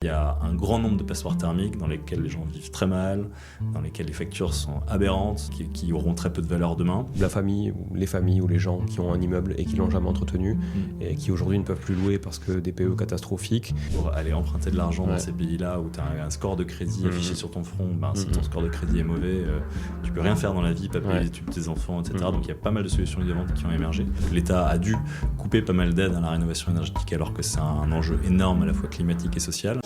Il y a un grand nombre de passoires thermiques dans lesquelles les gens vivent très mal, dans lesquelles les factures sont aberrantes, qui auront très peu de valeur demain. La famille ou les gens qui ont un immeuble et qui l'ont jamais entretenu et qui aujourd'hui ne peuvent plus louer parce que des PE catastrophiques. Pour aller emprunter de l'argent dans ces pays-là où tu as un score de crédit affiché sur ton front, si ton score de crédit est mauvais, tu peux rien faire dans la vie, pas payer les études de tes enfants, etc. Donc il y a pas mal de solutions innovantes qui ont émergé. L'État a dû couper pas mal d'aides à la rénovation énergétique alors que c'est un enjeu énorme à la fois climatique et social.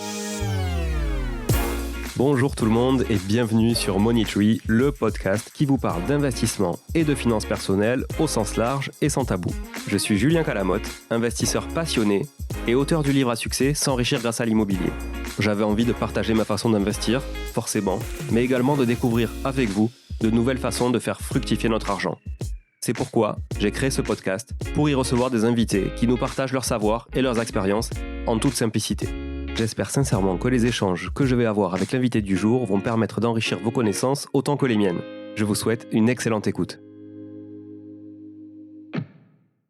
Bonjour tout le monde et bienvenue sur Money Tree, le podcast qui vous parle d'investissement et de finances personnelles au sens large et sans tabou. Je suis Julien Calamotte, investisseur passionné et auteur du livre à succès S'enrichir grâce à l'immobilier. J'avais envie de partager ma façon d'investir, forcément, mais également de découvrir avec vous de nouvelles façons de faire fructifier notre argent. C'est pourquoi j'ai créé ce podcast pour y recevoir des invités qui nous partagent leur savoir et leurs expériences en toute simplicité. J'espère sincèrement que les échanges que je vais avoir avec l'invité du jour vont permettre d'enrichir vos connaissances autant que les miennes. Je vous souhaite une excellente écoute.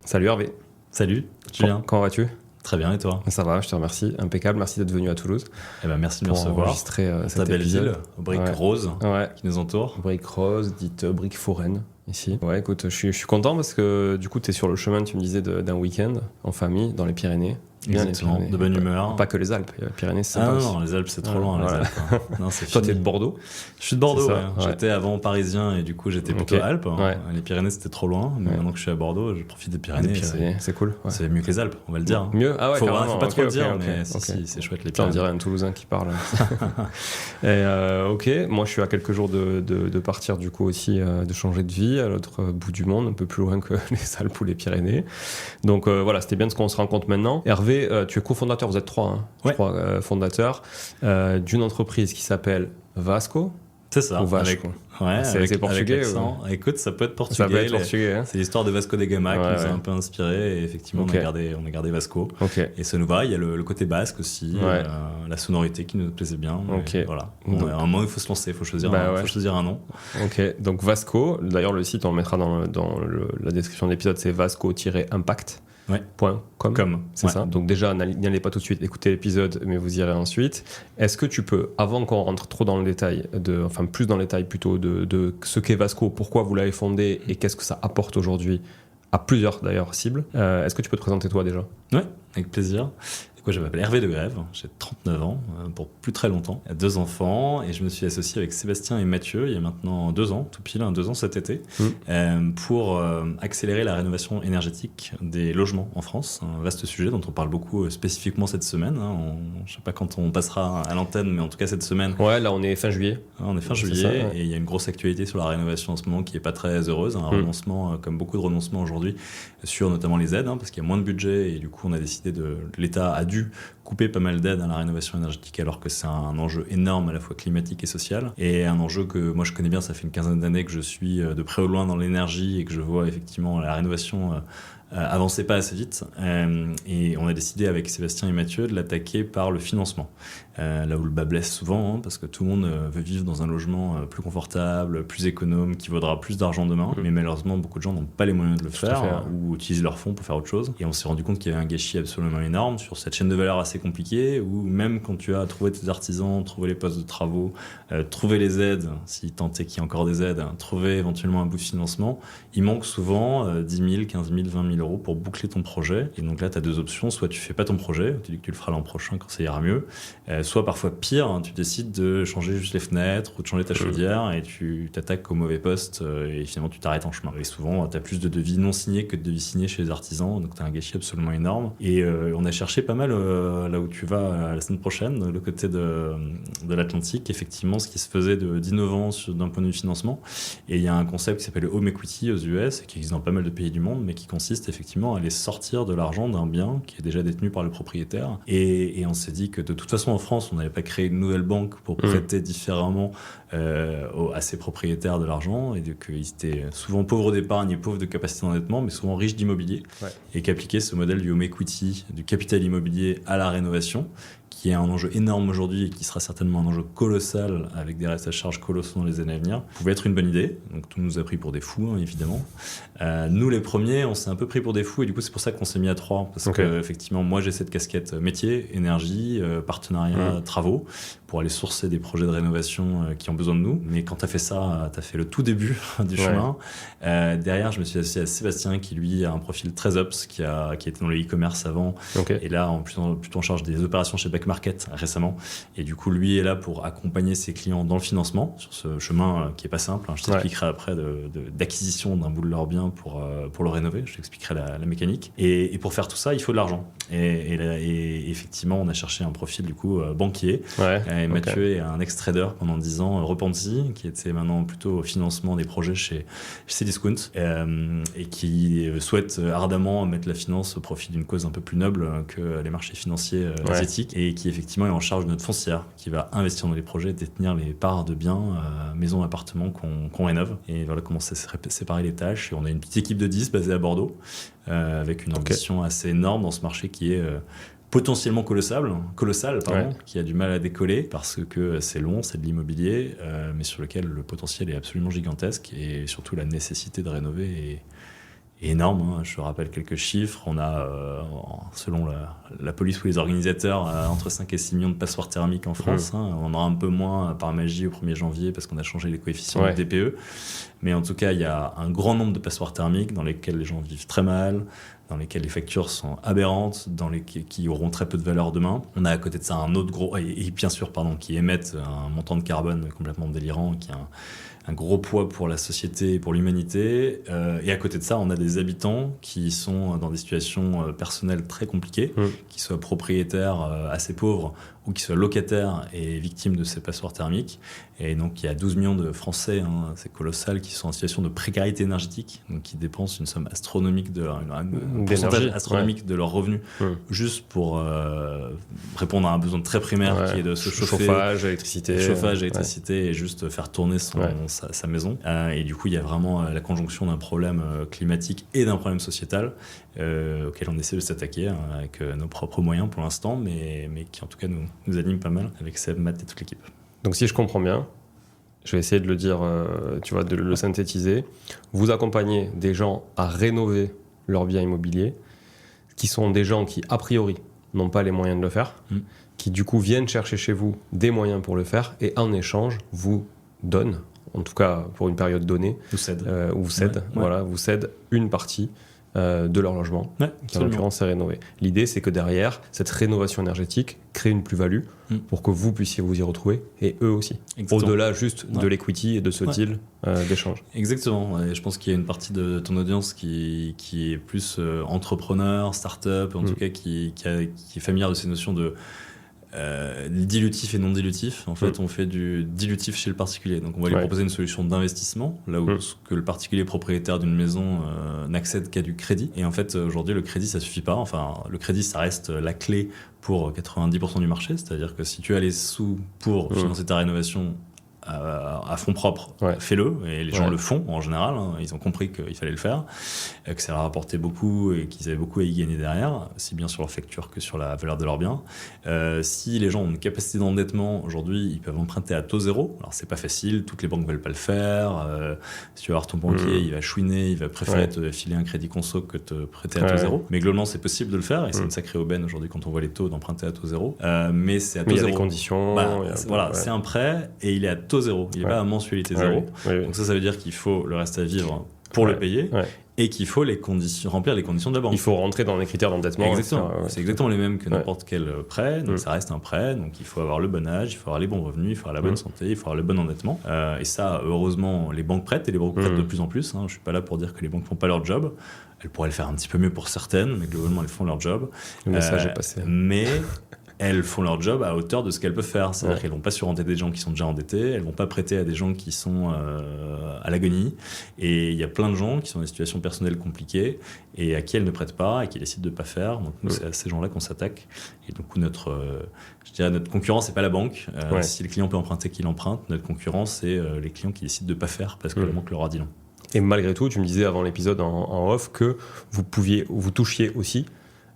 Salut Hervé. Salut Julien. Comment vas-tu ? Très bien, et toi ? Ça va, je te remercie. Impeccable, merci d'être venu à Toulouse. Merci de me recevoir. Enregistrer ta belle ville, aux briques roses qui nous entourent. Briques roses, dites briques foraines, ici. Ouais, écoute, je suis content parce que du coup, tu es sur le chemin, tu me disais, d'un week-end en famille dans les Pyrénées. Exactement, de bonne humeur. Pas que les Alpes, les Pyrénées, c'est sympa. Non, les Alpes, c'est trop loin. Voilà. Les Alpes, non, c'est Toi, t'es de Bordeaux ? Je suis de Bordeaux, ouais. J'étais avant parisien et du coup, j'étais plutôt Alpes. Ouais. Les Pyrénées, c'était trop loin. Mais maintenant que je suis à Bordeaux, je profite des Pyrénées. C'est cool. Ouais. C'est mieux que les Alpes, on va le dire. Mieux ? Ah ouais, faut pas trop le dire, mais si, c'est chouette les Pyrénées. On dirait un Toulousain qui parle. Ok, moi, je suis à quelques jours de partir du coup aussi, de changer de vie à l'autre bout du monde, un peu plus loin que les Alpes ou les Pyrénées. Donc voilà, c'était bien de ce qu'on se rend compte maintenant. Hervé, tu es cofondateur, vous êtes trois, je crois, fondateurs d'une entreprise qui s'appelle Vasco. C'est ça. Ou Vasco. C'est portugais. Écoute, ça peut être portugais. Ça peut être portugais. C'est l'histoire de Vasco da Gama qui nous a un peu inspiré. Et effectivement, on a gardé Vasco. Et ça nous va. Il y a le côté basque aussi, la sonorité qui nous plaisait bien. Voilà. À un moment, il faut se lancer, il faut choisir un nom. Ok. Donc Vasco. D'ailleurs, le site, on le mettra dans la description de l'épisode, c'est vasco-impact. .com, c'est ça. Donc déjà, n'y allez pas tout de suite, écoutez l'épisode, mais vous irez ensuite. Est-ce que tu peux, avant qu'on rentre trop dans le détail, plus dans le détail plutôt de ce qu'est Vasco, pourquoi vous l'avez fondé et qu'est-ce que ça apporte aujourd'hui à plusieurs d'ailleurs cibles, est-ce que tu peux te présenter toi déjà ? Ouais, avec plaisir. Je m'appelle Hervé de Grève, j'ai 39 ans, pour plus très longtemps, 2 enfants, et je me suis associé avec Sébastien et Mathieu il y a maintenant 2 ans, tout pile 2 ans cet été, pour accélérer la rénovation énergétique des logements en France, un vaste sujet dont on parle beaucoup spécifiquement cette semaine. Je ne sais pas quand on passera à l'antenne, mais en tout cas cette semaine. Ouais, là on est fin juillet. On est fin juillet, et il y a une grosse actualité sur la rénovation en ce moment qui n'est pas très heureuse, un renoncement, comme beaucoup de renoncements aujourd'hui, sur notamment les aides, parce qu'il y a moins de budget, et du coup on a décidé l'État a dû couper pas mal d'aides à la rénovation énergétique alors que c'est un enjeu énorme à la fois climatique et social, et un enjeu que moi je connais bien, ça fait une quinzaine d'années que je suis de près ou loin dans l'énergie et que je vois effectivement la rénovation avancer pas assez vite, et on a décidé avec Sébastien et Mathieu de l'attaquer par le financement, là où le bas blesse souvent, parce que tout le monde veut vivre dans un logement plus confortable, plus économe, qui vaudra plus d'argent demain, mais malheureusement beaucoup de gens n'ont pas les moyens de le faire ou utilisent leurs fonds pour faire autre chose, et on s'est rendu compte qu'il y avait un gâchis absolument énorme sur cette chaîne de valeur assez compliquée, où même quand tu as trouvé tes artisans, trouvé les postes de travaux, trouvé les aides, si tant est qu'il y a encore des aides, trouvé éventuellement un bout de financement, il manque souvent 10 000, 15 000, 20 000 euros pour boucler ton projet. Et donc là, tu as 2 options. Soit tu fais pas ton projet, tu dis que tu le feras l'an prochain quand ça ira mieux. Soit parfois pire, tu décides de changer juste les fenêtres ou de changer ta chaudière et tu t'attaques au mauvais poste et finalement tu t'arrêtes en chemin. Et souvent, tu as plus de devis non signés que de devis signés chez les artisans. Donc tu as un gâchis absolument énorme. Et on a cherché pas mal là où tu vas la semaine prochaine, de l'autre côté de l'Atlantique, effectivement, ce qui se faisait d'innovant d'un point de vue financement. Et il y a un concept qui s'appelle le home equity aux US, qui existe dans pas mal de pays du monde, mais qui consiste effectivement à aller sortir de l'argent d'un bien qui est déjà détenu par le propriétaire. Et on s'est dit que de toute façon en France, on n'allait pas créer une nouvelle banque pour prêter différemment à ses propriétaires de l'argent, et qu'ils étaient souvent pauvres d'épargne et pauvres de capacité d'endettement, mais souvent riches d'immobilier, et qu'appliquer ce modèle du home equity, du capital immobilier à la rénovation, qui est un enjeu énorme aujourd'hui et qui sera certainement un enjeu colossal avec des restes à charge colossaux dans les années à venir, pouvait être une bonne idée. Donc tout nous a pris pour des fous, hein, évidemment. Nous, les premiers, on s'est un peu pris pour des fous et du coup, c'est pour ça qu'on s'est mis à 3. Parce que effectivement, moi, j'ai cette casquette métier, énergie, partenariat, travaux, pour aller sourcer des projets de rénovation qui ont besoin de nous. Mais quand tu as fait ça, tu as fait le tout début du chemin. Derrière, je me suis associé à Sébastien qui, lui, a un profil très ops, qui était dans le e-commerce avant. Et là, plutôt en charge des opérations chez Back Market récemment. Et du coup, lui est là pour accompagner ses clients dans le financement sur ce chemin qui est pas simple. Je t'expliquerai après d'acquisition d'un bout de leur bien pour le rénover. Je t'expliquerai la mécanique. Et pour faire tout ça, il faut de l'argent. Et effectivement, on a cherché un profil du coup banquier. Et Mathieu est un ex-trader pendant 10 ans, repenti, qui était maintenant plutôt au financement des projets chez Cdiscount et qui souhaite ardemment mettre la finance au profit d'une cause un peu plus noble que les marchés financiers asiatiques et qui effectivement est en charge de notre foncière, qui va investir dans les projets, détenir les parts de biens, maisons, appartements qu'on rénove. Et voilà comment c'est séparer les tâches. Et on a une petite équipe de 10 basée à Bordeaux avec une ambition assez énorme dans ce marché qui est potentiellement colossal, qui a du mal à décoller parce que c'est long, c'est de l'immobilier, mais sur lequel le potentiel est absolument gigantesque et surtout la nécessité de rénover est énorme. Je rappelle quelques chiffres. On a, selon la police ou les organisateurs, entre 5 et 6 millions de passoires thermiques en France. On en aura un peu moins par magie au 1er janvier parce qu'on a changé les coefficients de DPE. Mais en tout cas, il y a un grand nombre de passoires thermiques dans lesquelles les gens vivent très mal, dans lesquelles les factures sont aberrantes, qui auront très peu de valeur demain. On a à côté de ça un autre gros, et bien sûr, qui émettent un montant de carbone complètement délirant, qui a un gros poids pour la société et pour l'humanité. Et à côté de ça, on a des habitants qui sont dans des situations personnelles très compliquées, qui soient propriétaires assez pauvres ou qui soient locataires et victimes de ces passoires thermiques. Et donc, il y a 12 millions de Français, c'est colossal, qui sont en situation de précarité énergétique, donc qui dépensent une somme astronomique, un pourcentage astronomique de leurs revenus, juste pour répondre à un besoin très primaire qui est de se chauffer. Chauffage, électricité. Et juste faire tourner sa maison. Et du coup, il y a vraiment la conjonction d'un problème climatique et d'un problème sociétal auquel on essaie de s'attaquer avec nos propres moyens pour l'instant, mais qui en tout cas nous anime pas mal avec Seb, Matt et toute l'équipe. Donc si je comprends bien, je vais essayer de le dire, de le synthétiser. Vous accompagnez des gens à rénover leurs biens immobiliers, qui sont des gens qui, a priori, n'ont pas les moyens de le faire, qui du coup viennent chercher chez vous des moyens pour le faire, et en échange, vous donnent, en tout cas pour une période donnée, vous cèdent une partie de leur logement, qui en l'occurrence est rénové. L'idée, c'est que derrière, cette rénovation énergétique crée une plus-value pour que vous puissiez vous y retrouver, et eux aussi. Exactement. Au-delà juste de l'equity et de ce deal d'échange. Exactement. Et je pense qu'il y a une partie de ton audience qui est plus entrepreneur, start-up, en tout cas qui est familière de ces notions de dilutif et non dilutif. En fait, on fait du dilutif chez le particulier. Donc, on va lui proposer une solution d'investissement, là où que le particulier propriétaire d'une maison n'accède qu'à du crédit. Et en fait, aujourd'hui, le crédit, ça suffit pas. Enfin, le crédit, ça reste la clé pour 90% du marché. C'est-à-dire que si tu as les sous pour financer ta rénovation à fonds propres, fais-le, et les gens le font en général, ils ont compris qu'il fallait le faire, que ça leur rapportait beaucoup et qu'ils avaient beaucoup à y gagner derrière, aussi bien sur leur facture que sur la valeur de leurs biens. Si les gens ont une capacité d'endettement, aujourd'hui, ils peuvent emprunter à taux zéro. Alors c'est pas facile, toutes les banques veulent pas le faire. Si tu vas voir ton banquier, il va chouiner, il va préférer te filer un crédit conso que te prêter à taux zéro. Mais globalement, c'est possible de le faire, et c'est une sacrée aubaine aujourd'hui quand on voit les taux d'emprunter à taux zéro. Mais c'est à taux zéro. Il y a des conditions. C'est un prêt et il est à taux zéro, il n'est pas à mensualité zéro. Donc ça veut dire qu'il faut le reste à vivre pour le payer et qu'il faut remplir les conditions de la banque. Il faut rentrer dans les critères d'endettement. Exactement. C'est exactement les mêmes que n'importe quel prêt. Donc ça reste un prêt. Donc il faut avoir le bon âge, il faut avoir les bons revenus, il faut avoir la bonne santé, il faut avoir le bon endettement. Et ça, heureusement, les banques prêtent, et les banques prêtent de plus en plus. Je suis pas là pour dire que les banques font pas leur job. Elles pourraient le faire un petit peu mieux pour certaines, mais globalement, elles font leur job. Le message est passé. Mais elles font leur job à hauteur de ce qu'elles peuvent faire. C'est-à-dire qu'elles ne vont pas surenter des gens qui sont déjà endettés, elles ne vont pas prêter à des gens qui sont à l'agonie. Et il y a plein de gens qui sont dans des situations personnelles compliquées et à qui elles ne prêtent pas et qui décident de ne pas faire. Donc nous, c'est à ces gens-là qu'on s'attaque. Et donc notre concurrence, ce n'est pas la banque. Si le client peut emprunter, qu'il emprunte. Notre concurrence, c'est les clients qui décident de ne pas faire parce que la banque leur a dit non. Et malgré tout, tu me disais avant l'épisode en off que vous touchiez aussi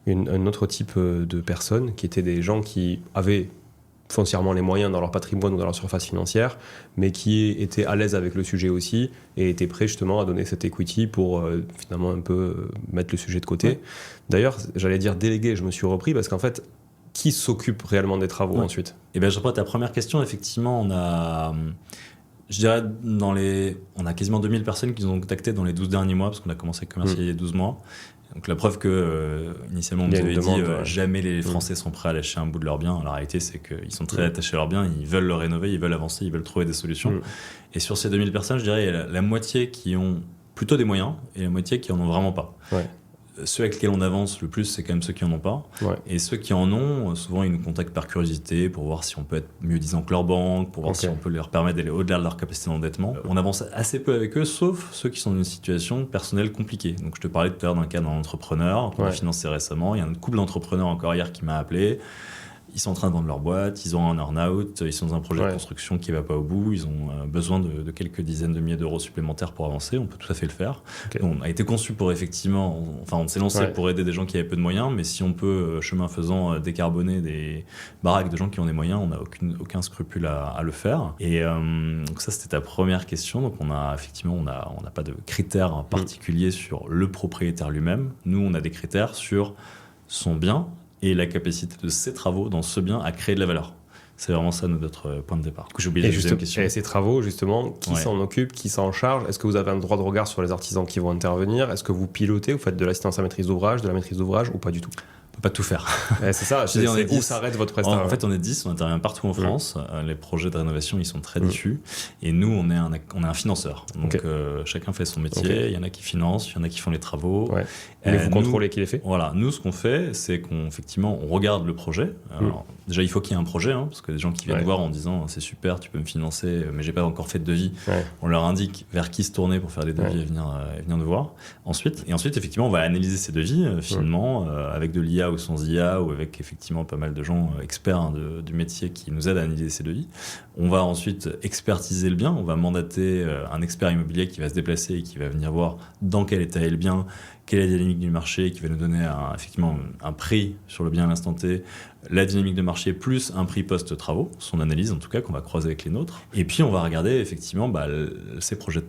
un autre type de personnes qui étaient des gens qui avaient foncièrement les moyens dans leur patrimoine ou dans leur surface financière, mais qui étaient à l'aise avec le sujet aussi et étaient prêts justement à donner cette equity pour finalement un peu mettre le sujet de côté. Ouais. D'ailleurs, j'allais dire déléguer, je me suis repris parce qu'en fait, qui s'occupe réellement des travaux ensuite ? Et bien, je réponds à ta première question. Effectivement, on a... Je dirais, on a quasiment 2000 personnes qui nous ont contacté dans les 12 derniers mois, parce qu'on a commencé à commercialiser il y a 12 mois. Donc la preuve que, initialement, on nous avait dit jamais les Français sont prêts à lâcher un bout de leur bien. La réalité, c'est qu'ils sont très attachés à leur bien, ils veulent le rénover, ils veulent avancer, ils veulent trouver des solutions. Et sur ces 2000 personnes, je dirais, il y a la moitié qui ont plutôt des moyens et la moitié qui en ont vraiment pas. Ouais. Ceux avec lesquels on avance le plus, c'est quand même ceux qui en ont pas. Ouais. Et ceux qui en ont, souvent, ils nous contactent par curiosité pour voir si on peut être mieux disant que leur banque, pour voir si on peut leur permettre d'aller au-delà de leur capacité d'endettement. On avance assez peu avec eux, sauf ceux qui sont dans une situation personnelle compliquée. Donc, je te parlais tout à l'heure d'un cas d'un entrepreneur qu'on a financé récemment. Il y a un couple d'entrepreneurs encore hier qui m'a appelé. Ils sont en train de vendre leur boîte, ils ont un earn-out, ils sont dans un projet de construction qui ne va pas au bout, ils ont besoin de quelques dizaines de milliers d'euros supplémentaires pour avancer, on peut tout à fait le faire. Okay. On a été conçu pour effectivement, on s'est lancé pour aider des gens qui avaient peu de moyens, mais si on peut, chemin faisant, décarboner des baraques de gens qui ont des moyens, on n'a aucun scrupule à le faire. Et donc ça, c'était ta première question. Donc on n'a pas de critères particuliers sur le propriétaire lui-même. Nous, on a des critères sur son bien et la capacité de ces travaux dans ce bien à créer de la valeur. C'est vraiment ça notre point de départ. Du coup, j'ai oublié la deuxième question. Et ces travaux, justement, qui s'en occupe, qui s'en charge ? Est-ce que vous avez un droit de regard sur les artisans qui vont intervenir ? Est-ce que vous pilotez, vous faites de l'assistance à maîtrise d'ouvrage, de la maîtrise d'ouvrage ou pas du tout ? On peut pas tout faire. C'est ça, où s'arrête votre prestation ? En fait, on est 10, on intervient partout en France. Les projets de rénovation, ils sont très diffus. Et nous, on est un financeur. Donc, chacun fait son métier. Il y en a qui financent, il y en a qui font les travaux. Ouais. Mais vous contrôlez qui les fait ? Voilà. Nous, ce qu'on fait, c'est on regarde le projet. Alors, déjà, il faut qu'il y ait un projet, parce que des gens qui viennent voir en disant c'est super, tu peux me financer, mais j'ai pas encore fait de devis. Ouais. On leur indique vers qui se tourner pour faire des devis et venir nous voir. Ensuite, effectivement, on va analyser ces devis finement avec de l'IA ou sans IA ou avec effectivement pas mal de gens experts du métier qui nous aident à analyser ces devis. On va ensuite expertiser le bien. On va mandater un expert immobilier qui va se déplacer et qui va venir voir dans quel état est le bien, quelle est la dynamique du marché, qui va nous donner effectivement un prix sur le bien à l'instant T, la dynamique de marché plus un prix post-travaux, son analyse en tout cas qu'on va croiser avec les nôtres. Et puis on va regarder effectivement ce projet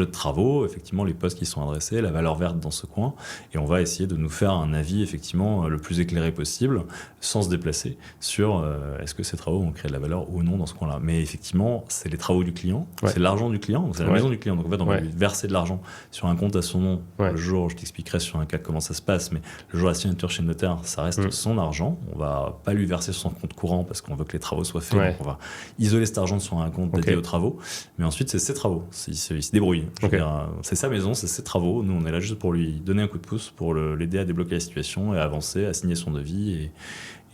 de travaux, effectivement les postes qui sont adressés, la valeur verte dans ce coin, et on va essayer de nous faire un avis effectivement le plus éclairé possible, sans se déplacer sur est-ce que ces travaux vont créer de la valeur ou non dans ce coin-là. Mais effectivement, c'est les travaux du client, c'est l'argent du client, c'est la maison du client. Donc en fait, on va lui verser de l'argent sur un compte à son nom. Le jour, je t'expliquerai sur un cas comment ça se passe, mais le jour de la signature chez le notaire, ça reste son argent. On va pas lui verser sur son compte courant parce qu'on veut que les travaux soient faits. Donc on va isoler cet argent sur un compte dédié aux travaux. Mais ensuite, c'est ses travaux. Il se débrouille. C'est sa maison, c'est ses travaux. Nous, on est là juste pour lui donner un coup de pouce, pour l'aider à débloquer la situation et à avancer, à signer son devis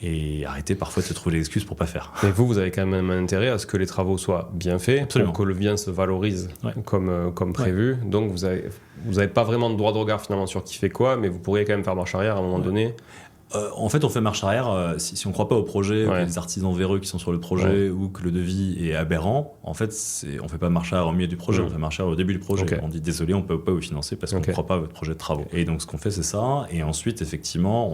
et arrêter parfois de se trouver des excuses pour pas faire. Mais vous avez quand même un intérêt à ce que les travaux soient bien faits, pour que le bien se valorise comme prévu. Donc vous avez pas vraiment de droit de regard finalement sur qui fait quoi, mais vous pourriez quand même faire marche arrière à un moment donné. En fait, on fait marche arrière si on ne croit pas au projet, ou les artisans véreux qui sont sur le projet, ou que le devis est aberrant. En fait, on ne fait pas marche arrière au milieu du projet, on fait marche arrière au début du projet. On dit désolé, on ne peut pas vous financer parce qu'on ne croit pas à votre projet de travaux. Et donc, ce qu'on fait, c'est ça. Et ensuite, effectivement,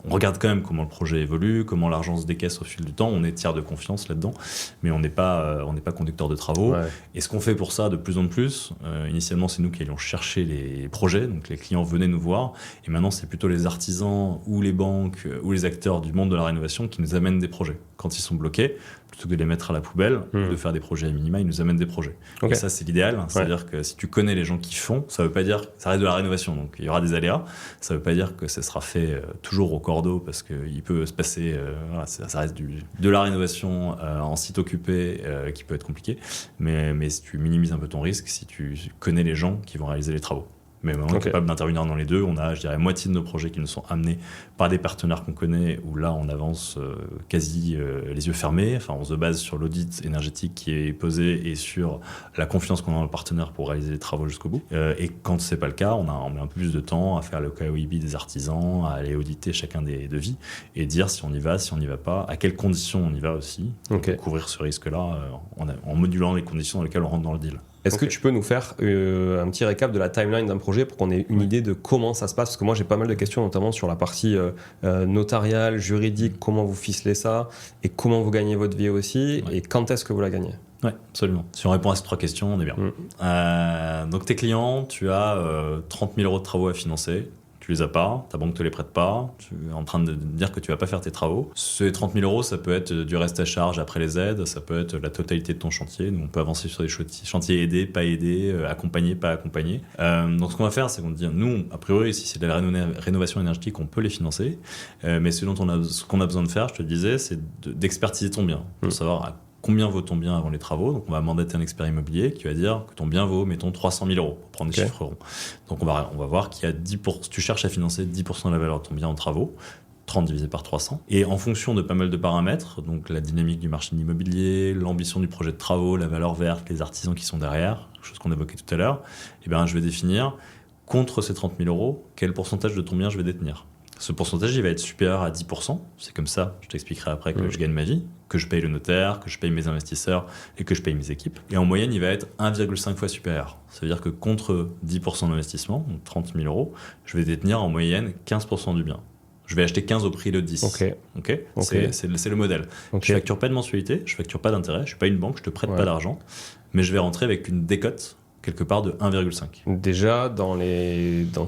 on regarde quand même comment le projet évolue, comment l'argent se décaisse au fil du temps. On est tiers de confiance là-dedans, mais on n'est pas conducteur de travaux. Et ce qu'on fait pour ça de plus en plus, initialement, c'est nous qui allions chercher les projets, donc les clients venaient nous voir. Et maintenant, c'est plutôt les artisans ou les banques ou les acteurs du monde de la rénovation qui nous amènent des projets. Quand ils sont bloqués, plutôt que de les mettre à la poubelle, de faire des projets à minima, ils nous amènent des projets. Et ça, c'est l'idéal. C'est-à-dire que si tu connais les gens qui font, ça veut pas dire que ça reste de la rénovation. Donc, il y aura des aléas. Ça veut pas dire que ça sera fait toujours au cordeau parce qu'il peut se passer, ça reste de la rénovation en site occupé qui peut être compliqué. Mais si tu minimises un peu ton risque, si tu connais les gens qui vont réaliser les travaux. Mais maintenant, on est capable d'intervenir dans les deux. On a, je dirais, moitié de nos projets qui nous sont amenés par des partenaires qu'on connaît, où là, on avance quasi les yeux fermés. Enfin, on se base sur l'audit énergétique qui est posé et sur la confiance qu'on a dans le partenaire pour réaliser les travaux jusqu'au bout. Et quand ce n'est pas le cas, on met un peu plus de temps à faire le KOIB des artisans, à aller auditer chacun des devis et dire si on y va, si on n'y va pas, à quelles conditions on y va aussi, pour couvrir ce risque-là en modulant les conditions dans lesquelles on rentre dans le deal. Est-ce que tu peux nous faire un petit récap de la timeline d'un projet pour qu'on ait une idée de comment ça se passe? Parce que moi, j'ai pas mal de questions, notamment sur la partie notariale, juridique, comment vous ficelez ça et comment vous gagnez votre vie aussi et quand est-ce que vous la gagnez? Oui, absolument. Si on répond à ces 3 questions, on est bien. Donc tes clients, tu as 30 000 € de travaux à financer. Tu les as pas, ta banque te les prête pas, tu es en train de dire que tu vas pas faire tes travaux. Ces 30 000 €, ça peut être du reste à charge après les aides, ça peut être la totalité de ton chantier. Nous, on peut avancer sur des chantiers aidés, pas aidés, accompagnés, pas accompagnés. Donc ce qu'on va faire, c'est qu'on te dit, nous, a priori, si c'est de la rénovation énergétique, on peut les financer. Mais ce qu'on a besoin de faire, je te le disais, c'est d'expertiser ton bien, pour savoir combien vaut ton bien avant les travaux. Donc on va mandater un expert immobilier qui va dire que ton bien vaut, mettons, 300 000 €, pour prendre des chiffres ronds. Donc on va voir qu'il y a 10%, tu cherches à financer 10% de la valeur de ton bien en travaux, 30 divisé par 300. Et en fonction de pas mal de paramètres, donc la dynamique du marché de l'immobilier, l'ambition du projet de travaux, la valeur verte, les artisans qui sont derrière, chose qu'on évoquait tout à l'heure, je vais définir contre ces 30 000 €, quel pourcentage de ton bien je vais détenir. Ce pourcentage, il va être supérieur à 10%. C'est comme ça, je t'expliquerai après, que je gagne ma vie, que je paye le notaire, que je paye mes investisseurs et que je paye mes équipes. Et en moyenne, il va être 1,5 fois supérieur. Ça veut dire que contre 10% d'investissement, donc 30 000 €, je vais détenir en moyenne 15% du bien. Je vais acheter 15 au prix de 10. Ok. C'est le modèle. Je ne facture pas de mensualité, je ne facture pas d'intérêt, je ne suis pas une banque, je ne te prête pas d'argent, mais je vais rentrer avec une décote quelque part de 1,5. Déjà, dans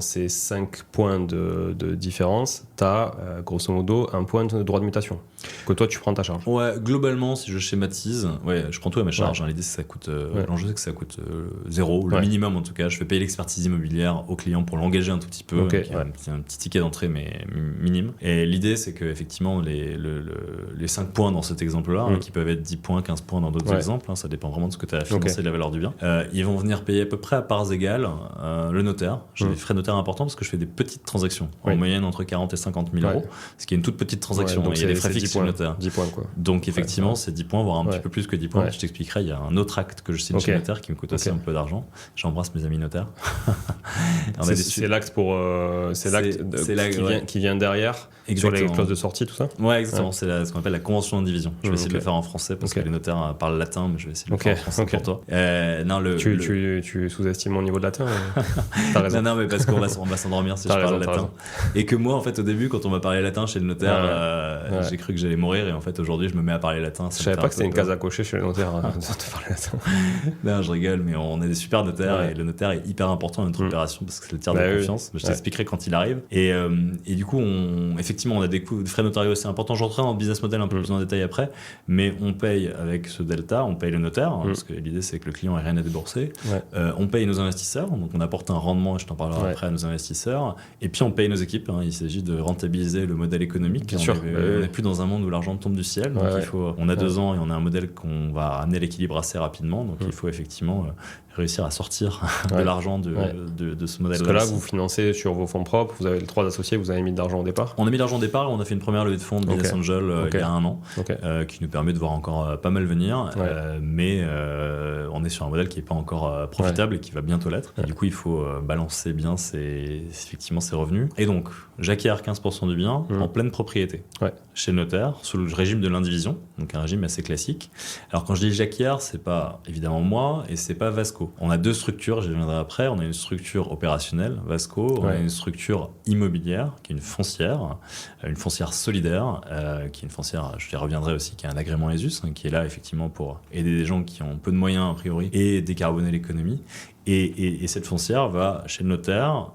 ces 5 points de différence, tu as grosso modo un point de droit de mutation que toi tu prends ta charge. Ouais, globalement, si je schématise, je prends tout à ma charge. L'idée, c'est que ça coûte, l'enjeu, c'est que ça coûte 0, le minimum en tout cas. Je vais payer l'expertise immobilière au client pour l'engager un tout petit peu. C'est un petit ticket d'entrée, mais minime. Et l'idée, c'est qu'effectivement, les 5 points dans cet exemple-là, qui peuvent être 10 points, 15 points dans d'autres exemples, ça dépend vraiment de ce que tu as à financer, de la valeur du bien, ils vont venir payer à peu près à parts égales le notaire. J'ai des frais notaires importants parce que je fais des petites transactions, en moyenne entre 40 et 50 000 €, ce qui est une toute petite transaction. Donc il y a des frais fixes sur le notaire. 10 points, quoi. Donc effectivement, c'est 10 points, voire un petit peu plus que 10 points. Je t'expliquerai, il y a un autre acte que je signe chez le notaire qui me coûte aussi un peu d'argent. J'embrasse mes amis notaires. C'est l'acte qui vient derrière. Exactement. Sur les clauses de sortie, tout ça. Ouais, exactement. C'est ce qu'on appelle la convention d'indivision. Je vais essayer de le faire en français parce que les notaires parlent latin, mais je vais essayer de le faire en français pour toi. Tu sous-estimes mon niveau de latin. T'as raison. Non, mais parce qu'on va s'endormir si je parle latin. Et que moi, en fait, au début, quand on m'a parlé latin chez le notaire, j'ai cru que j'allais mourir. Et en fait, aujourd'hui, je me mets à parler latin. Je savais pas que c'était une case à cocher chez le notaire de parler latin. Non, je rigole, mais on est des super notaires et le notaire est hyper important dans notre opération parce que c'est le tiers de confiance. Je t'expliquerai quand il arrive. Et du coup, effectivement, on a des frais notariaux assez importants. Je rentrerai dans le business model un peu plus en détail après, mais on paye avec ce delta, on paye le notaire, parce que l'idée c'est que le client n'ait rien à débourser. On paye nos investisseurs, donc on apporte un rendement, et je t'en parlerai après, à nos investisseurs. Et puis on paye nos équipes. Il s'agit de rentabiliser le modèle économique. On n'est plus dans un monde où l'argent tombe du ciel. Donc on a 2 ans et on a un modèle qu'on va amener à l'équilibre assez rapidement. Donc il faut effectivement réussir à sortir de l'argent de ce modèle. Parce que là, vous financez sur vos fonds propres, vous avez les 3 associés, vous avez mis de l'argent au départ. On a mis de l'argent au départ, on a fait une première levée de fonds de Business Angel il y a 1 an, qui nous permet de voir encore pas mal venir, mais on est sur un modèle qui n'est pas encore profitable et qui va bientôt l'être. Et du coup, il faut balancer bien effectivement ses revenus. Et donc, j'acquiers 15% du bien en pleine propriété chez le notaire, sous le régime de l'indivision, donc un régime assez classique. Alors quand je dis j'acquiers, c'est pas évidemment moi et c'est pas Vasco. On a 2 structures, j'y reviendrai après. On a une structure opérationnelle, Vasco, on a une structure immobilière qui est une foncière solidaire, qui est une foncière, je y reviendrai aussi, qui a un agrément ESUS, qui est là effectivement pour aider des gens qui ont peu de moyens a priori et décarboner l'économie. Et cette foncière va chez le notaire,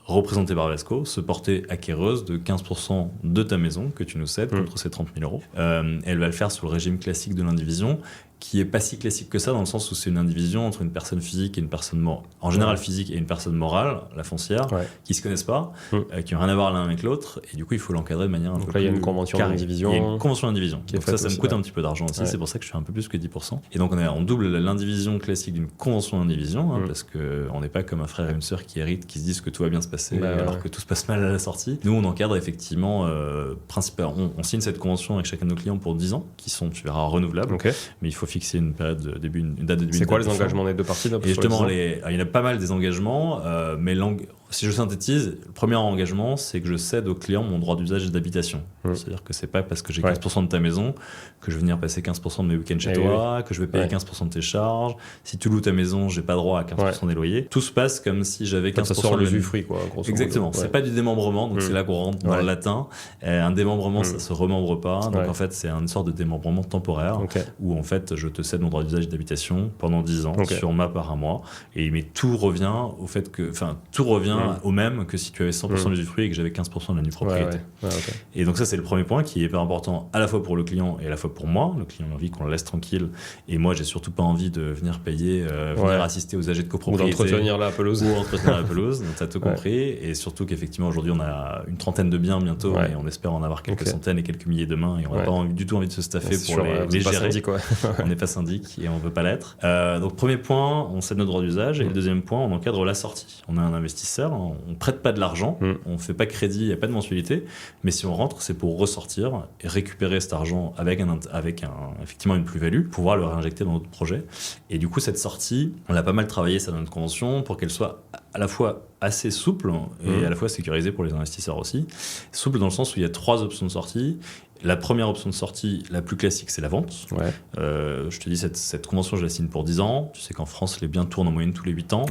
représentée par Vasco, se porter acquéreuse de 15% de ta maison que tu nous cèdes contre ces 30 000 €. Elle va le faire sous le régime classique de l'indivision, qui est pas si classique que ça, dans le sens où c'est une indivision entre une personne physique et une personne morale, en général physique et une personne morale, la foncière, qui se connaissent pas, qui n'ont rien à voir l'un avec l'autre, et du coup il faut l'encadrer de manière un peu plus. Donc là il y a une convention d'indivision. Il y a une convention d'indivision. Donc ça me coûte un petit peu d'argent aussi, c'est pour ça que je fais un peu plus que 10%. Et donc on double l'indivision classique d'une convention d'indivision, parce qu'on n'est pas comme un frère et une sœur qui héritent, qui se disent que tout va bien se passer, alors que tout se passe mal à la sortie. Nous on encadre effectivement, on signe cette convention avec chacun de nos clients pour 10 ans, qui sont, tu verras, renouvelables, mais il faut fixer une période de début, une date de début. C'est quoi les engagements des 2 parties là, et justement, il y en a pas mal des engagements, mais Si je synthétise, le premier engagement, c'est que je cède au client mon droit d'usage et d'habitation. C'est-à-dire que c'est pas parce que j'ai 15% de ta maison que je vais venir passer 15% de mes week-ends chez toi, que je vais payer 15% de tes charges. Si tu loues ta maison, j'ai pas droit à 15% des loyers. Tout se passe comme si j'avais 15% ça sort l'usufruit, quoi. Exactement. C'est pas du démembrement, donc c'est là qu'on rentre dans le latin. Un démembrement, ça se remembre pas. Donc en fait, c'est une sorte de démembrement temporaire où en fait, je te cède mon droit d'usage et d'habitation pendant 10 ans sur ma part à moi. Mais tout revient au fait que, tout revient au même que si tu avais 100% d'usufruit et que j'avais 15% de la nue propriété. Et donc ça, c'est le premier point qui est hyper important à la fois pour le client et à la fois pour moi. Le client a envie qu'on le laisse tranquille et moi, j'ai surtout pas envie de venir payer, venir assister aux AG de copropriété. Ou d'entretenir la pelouse. Donc t'as tout compris. Et surtout qu'effectivement, aujourd'hui, on a une trentaine de biens bientôt et on espère en avoir quelques centaines et quelques milliers demain et on n'a pas du tout envie de se staffer pour les gérer. Syndic, on n'est pas syndic et on veut pas l'être. Donc premier point, on cède nos droits d'usage et le deuxième point, on encadre la sortie. On est un investisseur, on prête pas de l'argent, on fait pas crédit, il n'y a pas de mensualité, mais si on rentre, c'est pour ressortir et récupérer cet argent avec effectivement une plus-value, pouvoir le réinjecter dans notre projet. Et du coup, cette sortie, on a pas mal travaillé ça dans notre convention pour qu'elle soit à la fois assez souple et à la fois sécurisée pour les investisseurs aussi. Souple dans le sens où il y a 3 options de sortie. La première option de sortie, la plus classique, c'est la vente. Je te dis, cette convention, je la signe pour 10 ans. Tu sais qu'en France, les biens tournent en moyenne tous les 8 ans.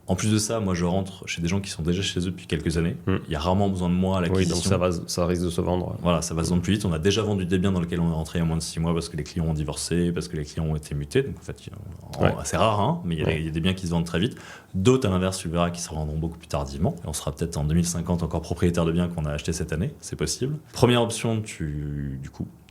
En plus de ça, moi, je rentre chez des gens qui sont déjà chez eux depuis quelques années. Il y a rarement besoin de moi à l'acquisition. Oui, donc ça risque de se vendre. Voilà, ça va se vendre plus vite. On a déjà vendu des biens dans lesquels on est rentré il y a moins de 6 mois parce que les clients ont divorcé, parce que les clients ont été mutés. Donc en fait, c'est rare, mais il y a des biens qui se vendent très vite. D'autres, à l'inverse, tu verras, qui se vendront beaucoup plus tardivement. Et on sera peut-être en 2050 encore propriétaire de biens qu'on a achetés cette année. C'est possible. Première option, tu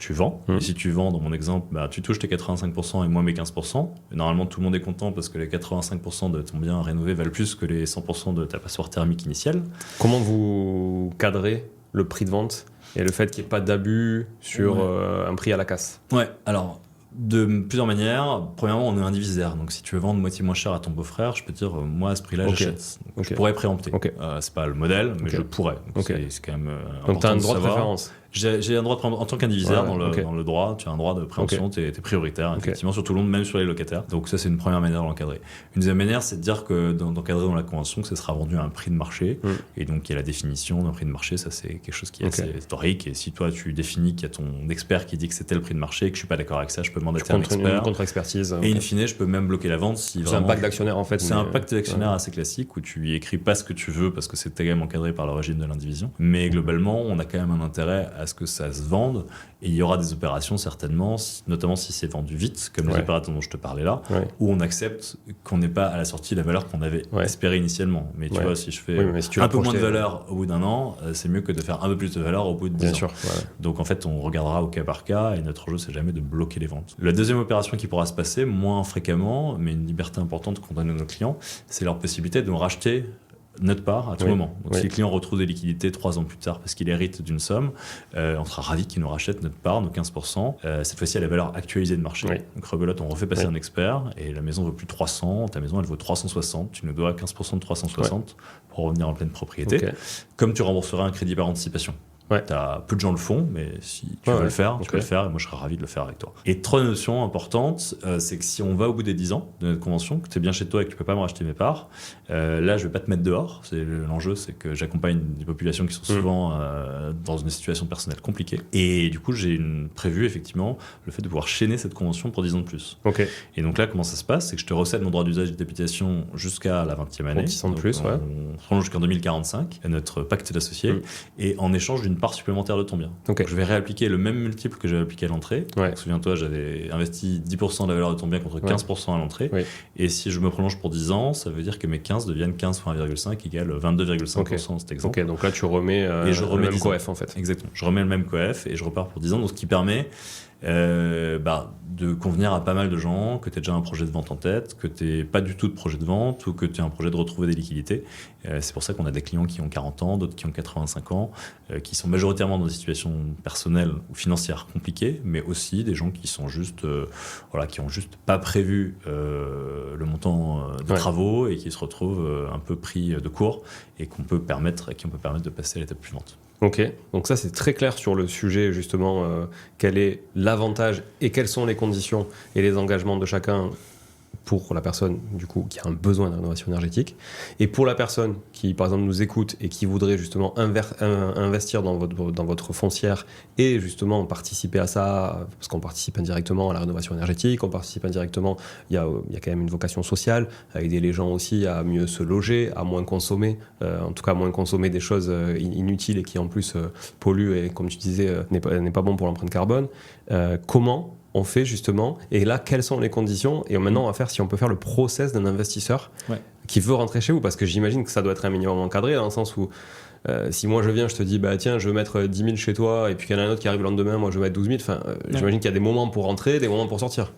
vends. Et si tu vends, dans mon exemple, tu touches tes 85% et moi mes 15%. Et normalement, tout le monde est content parce que les 85% de ton bien rénové valent plus que les 100% de ta passoire thermique initiale. Comment vous cadrez le prix de vente et le fait qu'il n'y ait pas d'abus sur un prix à la casse? Alors, de plusieurs manières. Premièrement, on est indivisaire. Donc, si tu veux vendre moitié moins cher à ton beau-frère, je peux te dire, moi, à ce prix-là, j'achète. Je pourrais préempter. C'est pas le modèle, mais je pourrais. Donc, c'est quand même important. Donc, tu as un droit de savoir. Préférence. J'ai un droit de préemption. En tant qu'indivisaire, dans le droit, tu as un droit de préemption, t'es prioritaire, effectivement, sur tout le monde, même sur les locataires. Donc, ça, c'est une première manière de l'encadrer. Une deuxième manière, c'est de dire que d'encadrer dans la convention que ça sera vendu à un prix de marché. Et donc, il y a la définition d'un prix de marché. Ça, c'est quelque chose qui est assez historique. Et si toi, tu définis qu'il y a ton expert qui dit que c'est tel prix de marché et que je suis pas d'accord avec ça, je peux mandater un expert. Une contre-expertise. Et in fine, je peux même bloquer la vente si c'est un pacte d'actionnaire, en fait. C'est un pacte d'actionnaire assez classique où tu y écris pas ce que tu veux parce que c'est quand même encadré par le régime de l'indivision. Mais globalement, on a quand même un intérêt à ce que ça se vende. Et il y aura des opérations certainement, notamment si c'est vendu vite, comme les opérations dont je te parlais là, où on accepte qu'on n'ait pas à la sortie la valeur qu'on avait espéré initialement. Mais tu vois, si je fais un peu moins de valeur au bout d'un an, c'est mieux que de faire un peu plus de valeur au bout de 10 ans. Donc en fait, on regardera au cas par cas et notre jeu, c'est jamais de bloquer les ventes. La deuxième opération qui pourra se passer, moins fréquemment, mais une liberté importante qu'on donne à nos clients, c'est leur possibilité de racheter notre part à tout moment. Donc si le client retrouve des liquidités 3 ans plus tard parce qu'il hérite d'une somme, on sera ravis qu'il nous rachète notre part, nos 15%, cette fois-ci à la valeur actualisée de marché. Donc rebelote, on refait passer un expert et la maison ne vaut plus 300, ta maison elle vaut 360, tu nous dois 15% de 360 pour revenir en pleine propriété, comme tu rembourseras un crédit par anticipation. Peu de gens le font, mais si tu veux le faire, tu peux le faire et moi je serais ravi de le faire avec toi. Et 3 notions importantes, c'est que si on va au bout des 10 ans de notre convention, que tu es bien chez toi et que tu peux pas me racheter mes parts, là je vais pas te mettre dehors. L'enjeu, c'est que j'accompagne des populations qui sont souvent dans une situation personnelle compliquée. Et du coup, j'ai prévu effectivement le fait de pouvoir chaîner cette convention pour 10 ans de plus. Et donc là, comment ça se passe? C'est que je te recède mon droit d'usage et d'habitation jusqu'à la 20e année. 10 ans de plus, on prolonge jusqu'en 2045, notre pacte d'associés, et en échange d'une part supplémentaire de ton bien. Donc je vais réappliquer le même multiple que j'avais appliqué à l'entrée. Donc, souviens-toi, j'avais investi 10% de la valeur de ton bien contre 15% à l'entrée. Et si je me prolonge pour 10 ans, ça veut dire que mes 15 deviennent 15 fois 1,5 égale 22,5% dans cet exemple. Donc là, tu remets le même coef en fait. Exactement. Je remets le même coef et je repars pour 10 ans, donc ce qui permet de convenir à pas mal de gens que tu as déjà un projet de vente en tête, que tu n'es pas du tout de projet de vente ou que tu as un projet de retrouver des liquidités. C'est pour ça qu'on a des clients qui ont 40 ans, d'autres qui ont 85 ans, qui sont majoritairement dans des situations personnelles ou financières compliquées, mais aussi des gens qui sont juste, qui ont juste pas prévu le montant de travaux et qui se retrouvent un peu pris de court et qui on peut permettre de passer à l'étape suivante. Donc ça c'est très clair sur le sujet justement, quel est l'avantage et quelles sont les conditions et les engagements de chacun pour la personne du coup qui a un besoin de rénovation énergétique, et pour la personne qui par exemple nous écoute et qui voudrait justement investir dans votre foncière et justement participer à ça, parce qu'on participe indirectement à la rénovation énergétique, on participe indirectement, il y a quand même une vocation sociale, à aider les gens aussi à mieux se loger, à moins consommer, en tout cas à moins consommer des choses inutiles et qui en plus polluent et comme tu disais n'est pas bon pour l'empreinte carbone. Comment on fait justement, et là quelles sont les conditions, et maintenant on va faire si on peut faire le process d'un investisseur qui veut rentrer chez vous, parce que j'imagine que ça doit être un minimum encadré dans le sens où si moi je viens, je te dis tiens je veux mettre 10 000 chez toi et puis qu'il y en a un autre qui arrive le lendemain, moi je veux mettre 12 000, j'imagine qu'il y a des moments pour rentrer, des moments pour sortir.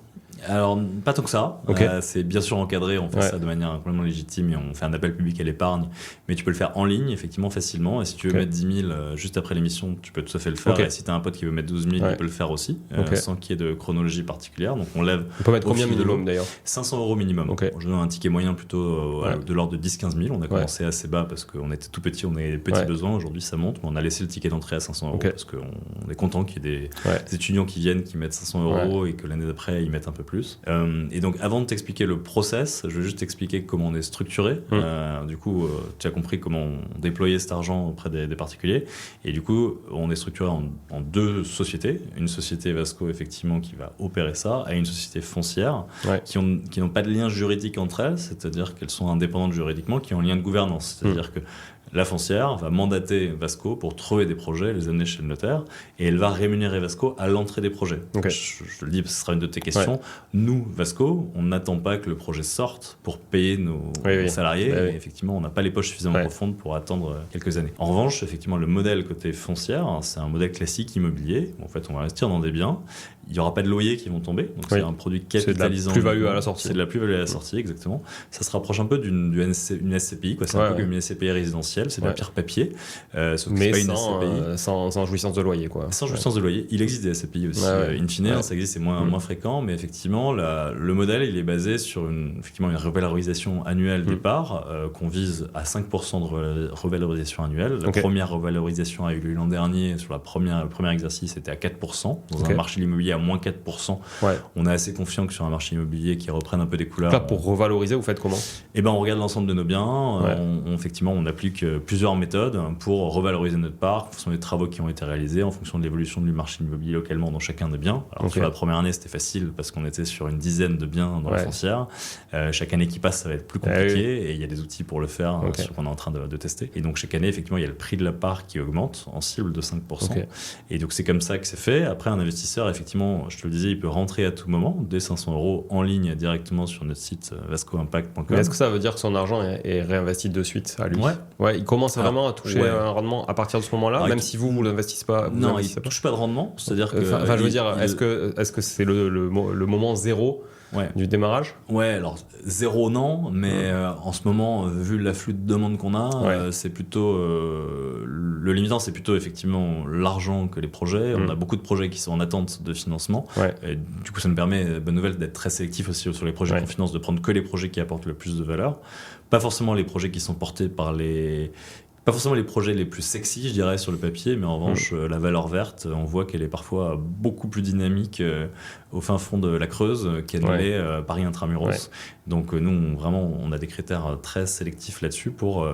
Alors, pas tant que ça. C'est bien sûr encadré, on fait ça de manière complètement légitime et on fait un appel public à l'épargne. Mais tu peux le faire en ligne, effectivement, facilement. Et si tu veux mettre 10 000 juste après l'émission, tu peux tout à fait le faire. Et si tu as un pote qui veut mettre 12 000, il peut le faire aussi, sans qu'il y ait de chronologie particulière. Donc, on peut mettre combien minimum d'ailleurs ? 500 € minimum. Je donne un ticket moyen plutôt de l'ordre de 10-15 000. On a commencé assez bas parce qu'on était tout petit, on avait petits besoins. Aujourd'hui, ça monte. Mais on a laissé le ticket d'entrée à 500 € parce qu'on est content qu'il y ait des étudiants qui viennent, qui mettent 500 € et que l'année d'après, ils mettent un peu plus. Et donc, avant de t'expliquer le process, je vais juste t'expliquer comment on est structuré. Du coup, tu as compris comment on déployait cet argent auprès des particuliers. Et du coup, on est structuré en deux sociétés. Une société Vasco, effectivement, qui va opérer ça, et une société foncière qui n'ont pas de lien juridique entre elles, c'est-à-dire qu'elles sont indépendantes juridiquement, qui ont un lien de gouvernance. C'est-à-dire que la foncière va mandater Vasco pour trouver des projets, les amener chez le notaire, et elle va rémunérer Vasco à l'entrée des projets. Je te le dis, parce que ce sera une de tes questions. Nous, Vasco, on n'attend pas que le projet sorte pour payer nos salariés. Et effectivement, on n'a pas les poches suffisamment profondes pour attendre quelques années. En revanche, effectivement, le modèle côté foncière, c'est un modèle classique immobilier. En fait, on va investir dans des biens. Il n'y aura pas de loyers qui vont tomber. Donc, c'est un produit capitalisant. C'est de la plus-value à la sortie. C'est de la plus-value à la sortie, exactement. Ça se rapproche un peu d'une SCPI. C'est un peu comme une SCPI résidentielle. C'est de la pierre papier. Sauf que mais c'est pas une SCPI. Sans jouissance de loyer, quoi. Sans jouissance de loyer. Il existe des SCPI aussi. In fine, ça existe, c'est moins fréquent. Mais effectivement, le modèle, il est basé sur une revalorisation annuelle des parts qu'on vise à 5% de revalorisation annuelle. La première revalorisation a eu lieu l'an dernier. Sur le premier exercice, c'était à 4%. Dans un marché de l'immobilier à moins 4%. On est assez confiant que sur un marché immobilier qui reprenne un peu des couleurs. Là, pour revaloriser, vous faites comment ? On regarde l'ensemble de nos biens. Effectivement, on applique plusieurs méthodes pour revaloriser notre part en fonction des travaux qui ont été réalisés, en fonction de l'évolution du marché immobilier localement dans chacun des biens. Alors, sur la première année, c'était facile parce qu'on était sur une dizaine de biens dans la foncière. Chaque année qui passe, ça va être plus compliqué et il y a des outils pour le faire qu'on est en train de tester. Et donc, chaque année, effectivement, il y a le prix de la part qui augmente en cible de 5%. Et donc, c'est comme ça que c'est fait. Après, un investisseur, effectivement, je te le disais, il peut rentrer à tout moment, dès 500 € en ligne directement sur notre site vascoimpact.com. Mais est-ce que ça veut dire que son argent est réinvesti de suite à lui ? Il commence vraiment à toucher un rendement à partir de ce moment-là, même si vous l'investissez pas. Non, il ne touche pas de rendement. C'est-à-dire que. Je veux dire, est-ce que c'est le moment zéro du démarrage ? Alors zéro non, mais en ce moment, vu l'afflux de demandes qu'on a, c'est plutôt le limitant, c'est plutôt effectivement l'argent que les projets. On a beaucoup de projets qui sont en attente de financement. Et du coup, ça nous permet, bonne nouvelle, d'être très sélectif aussi sur les projets qu'on finance, de prendre que les projets qui apportent le plus de valeur. Pas forcément les projets qui sont portés par pas forcément les projets les plus sexy, je dirais, sur le papier, mais en revanche, la valeur verte, on voit qu'elle est parfois beaucoup plus dynamique au fin fond de la Creuse qu'elle l'est Paris Intramuros. Donc nous, on a des critères très sélectifs là-dessus pour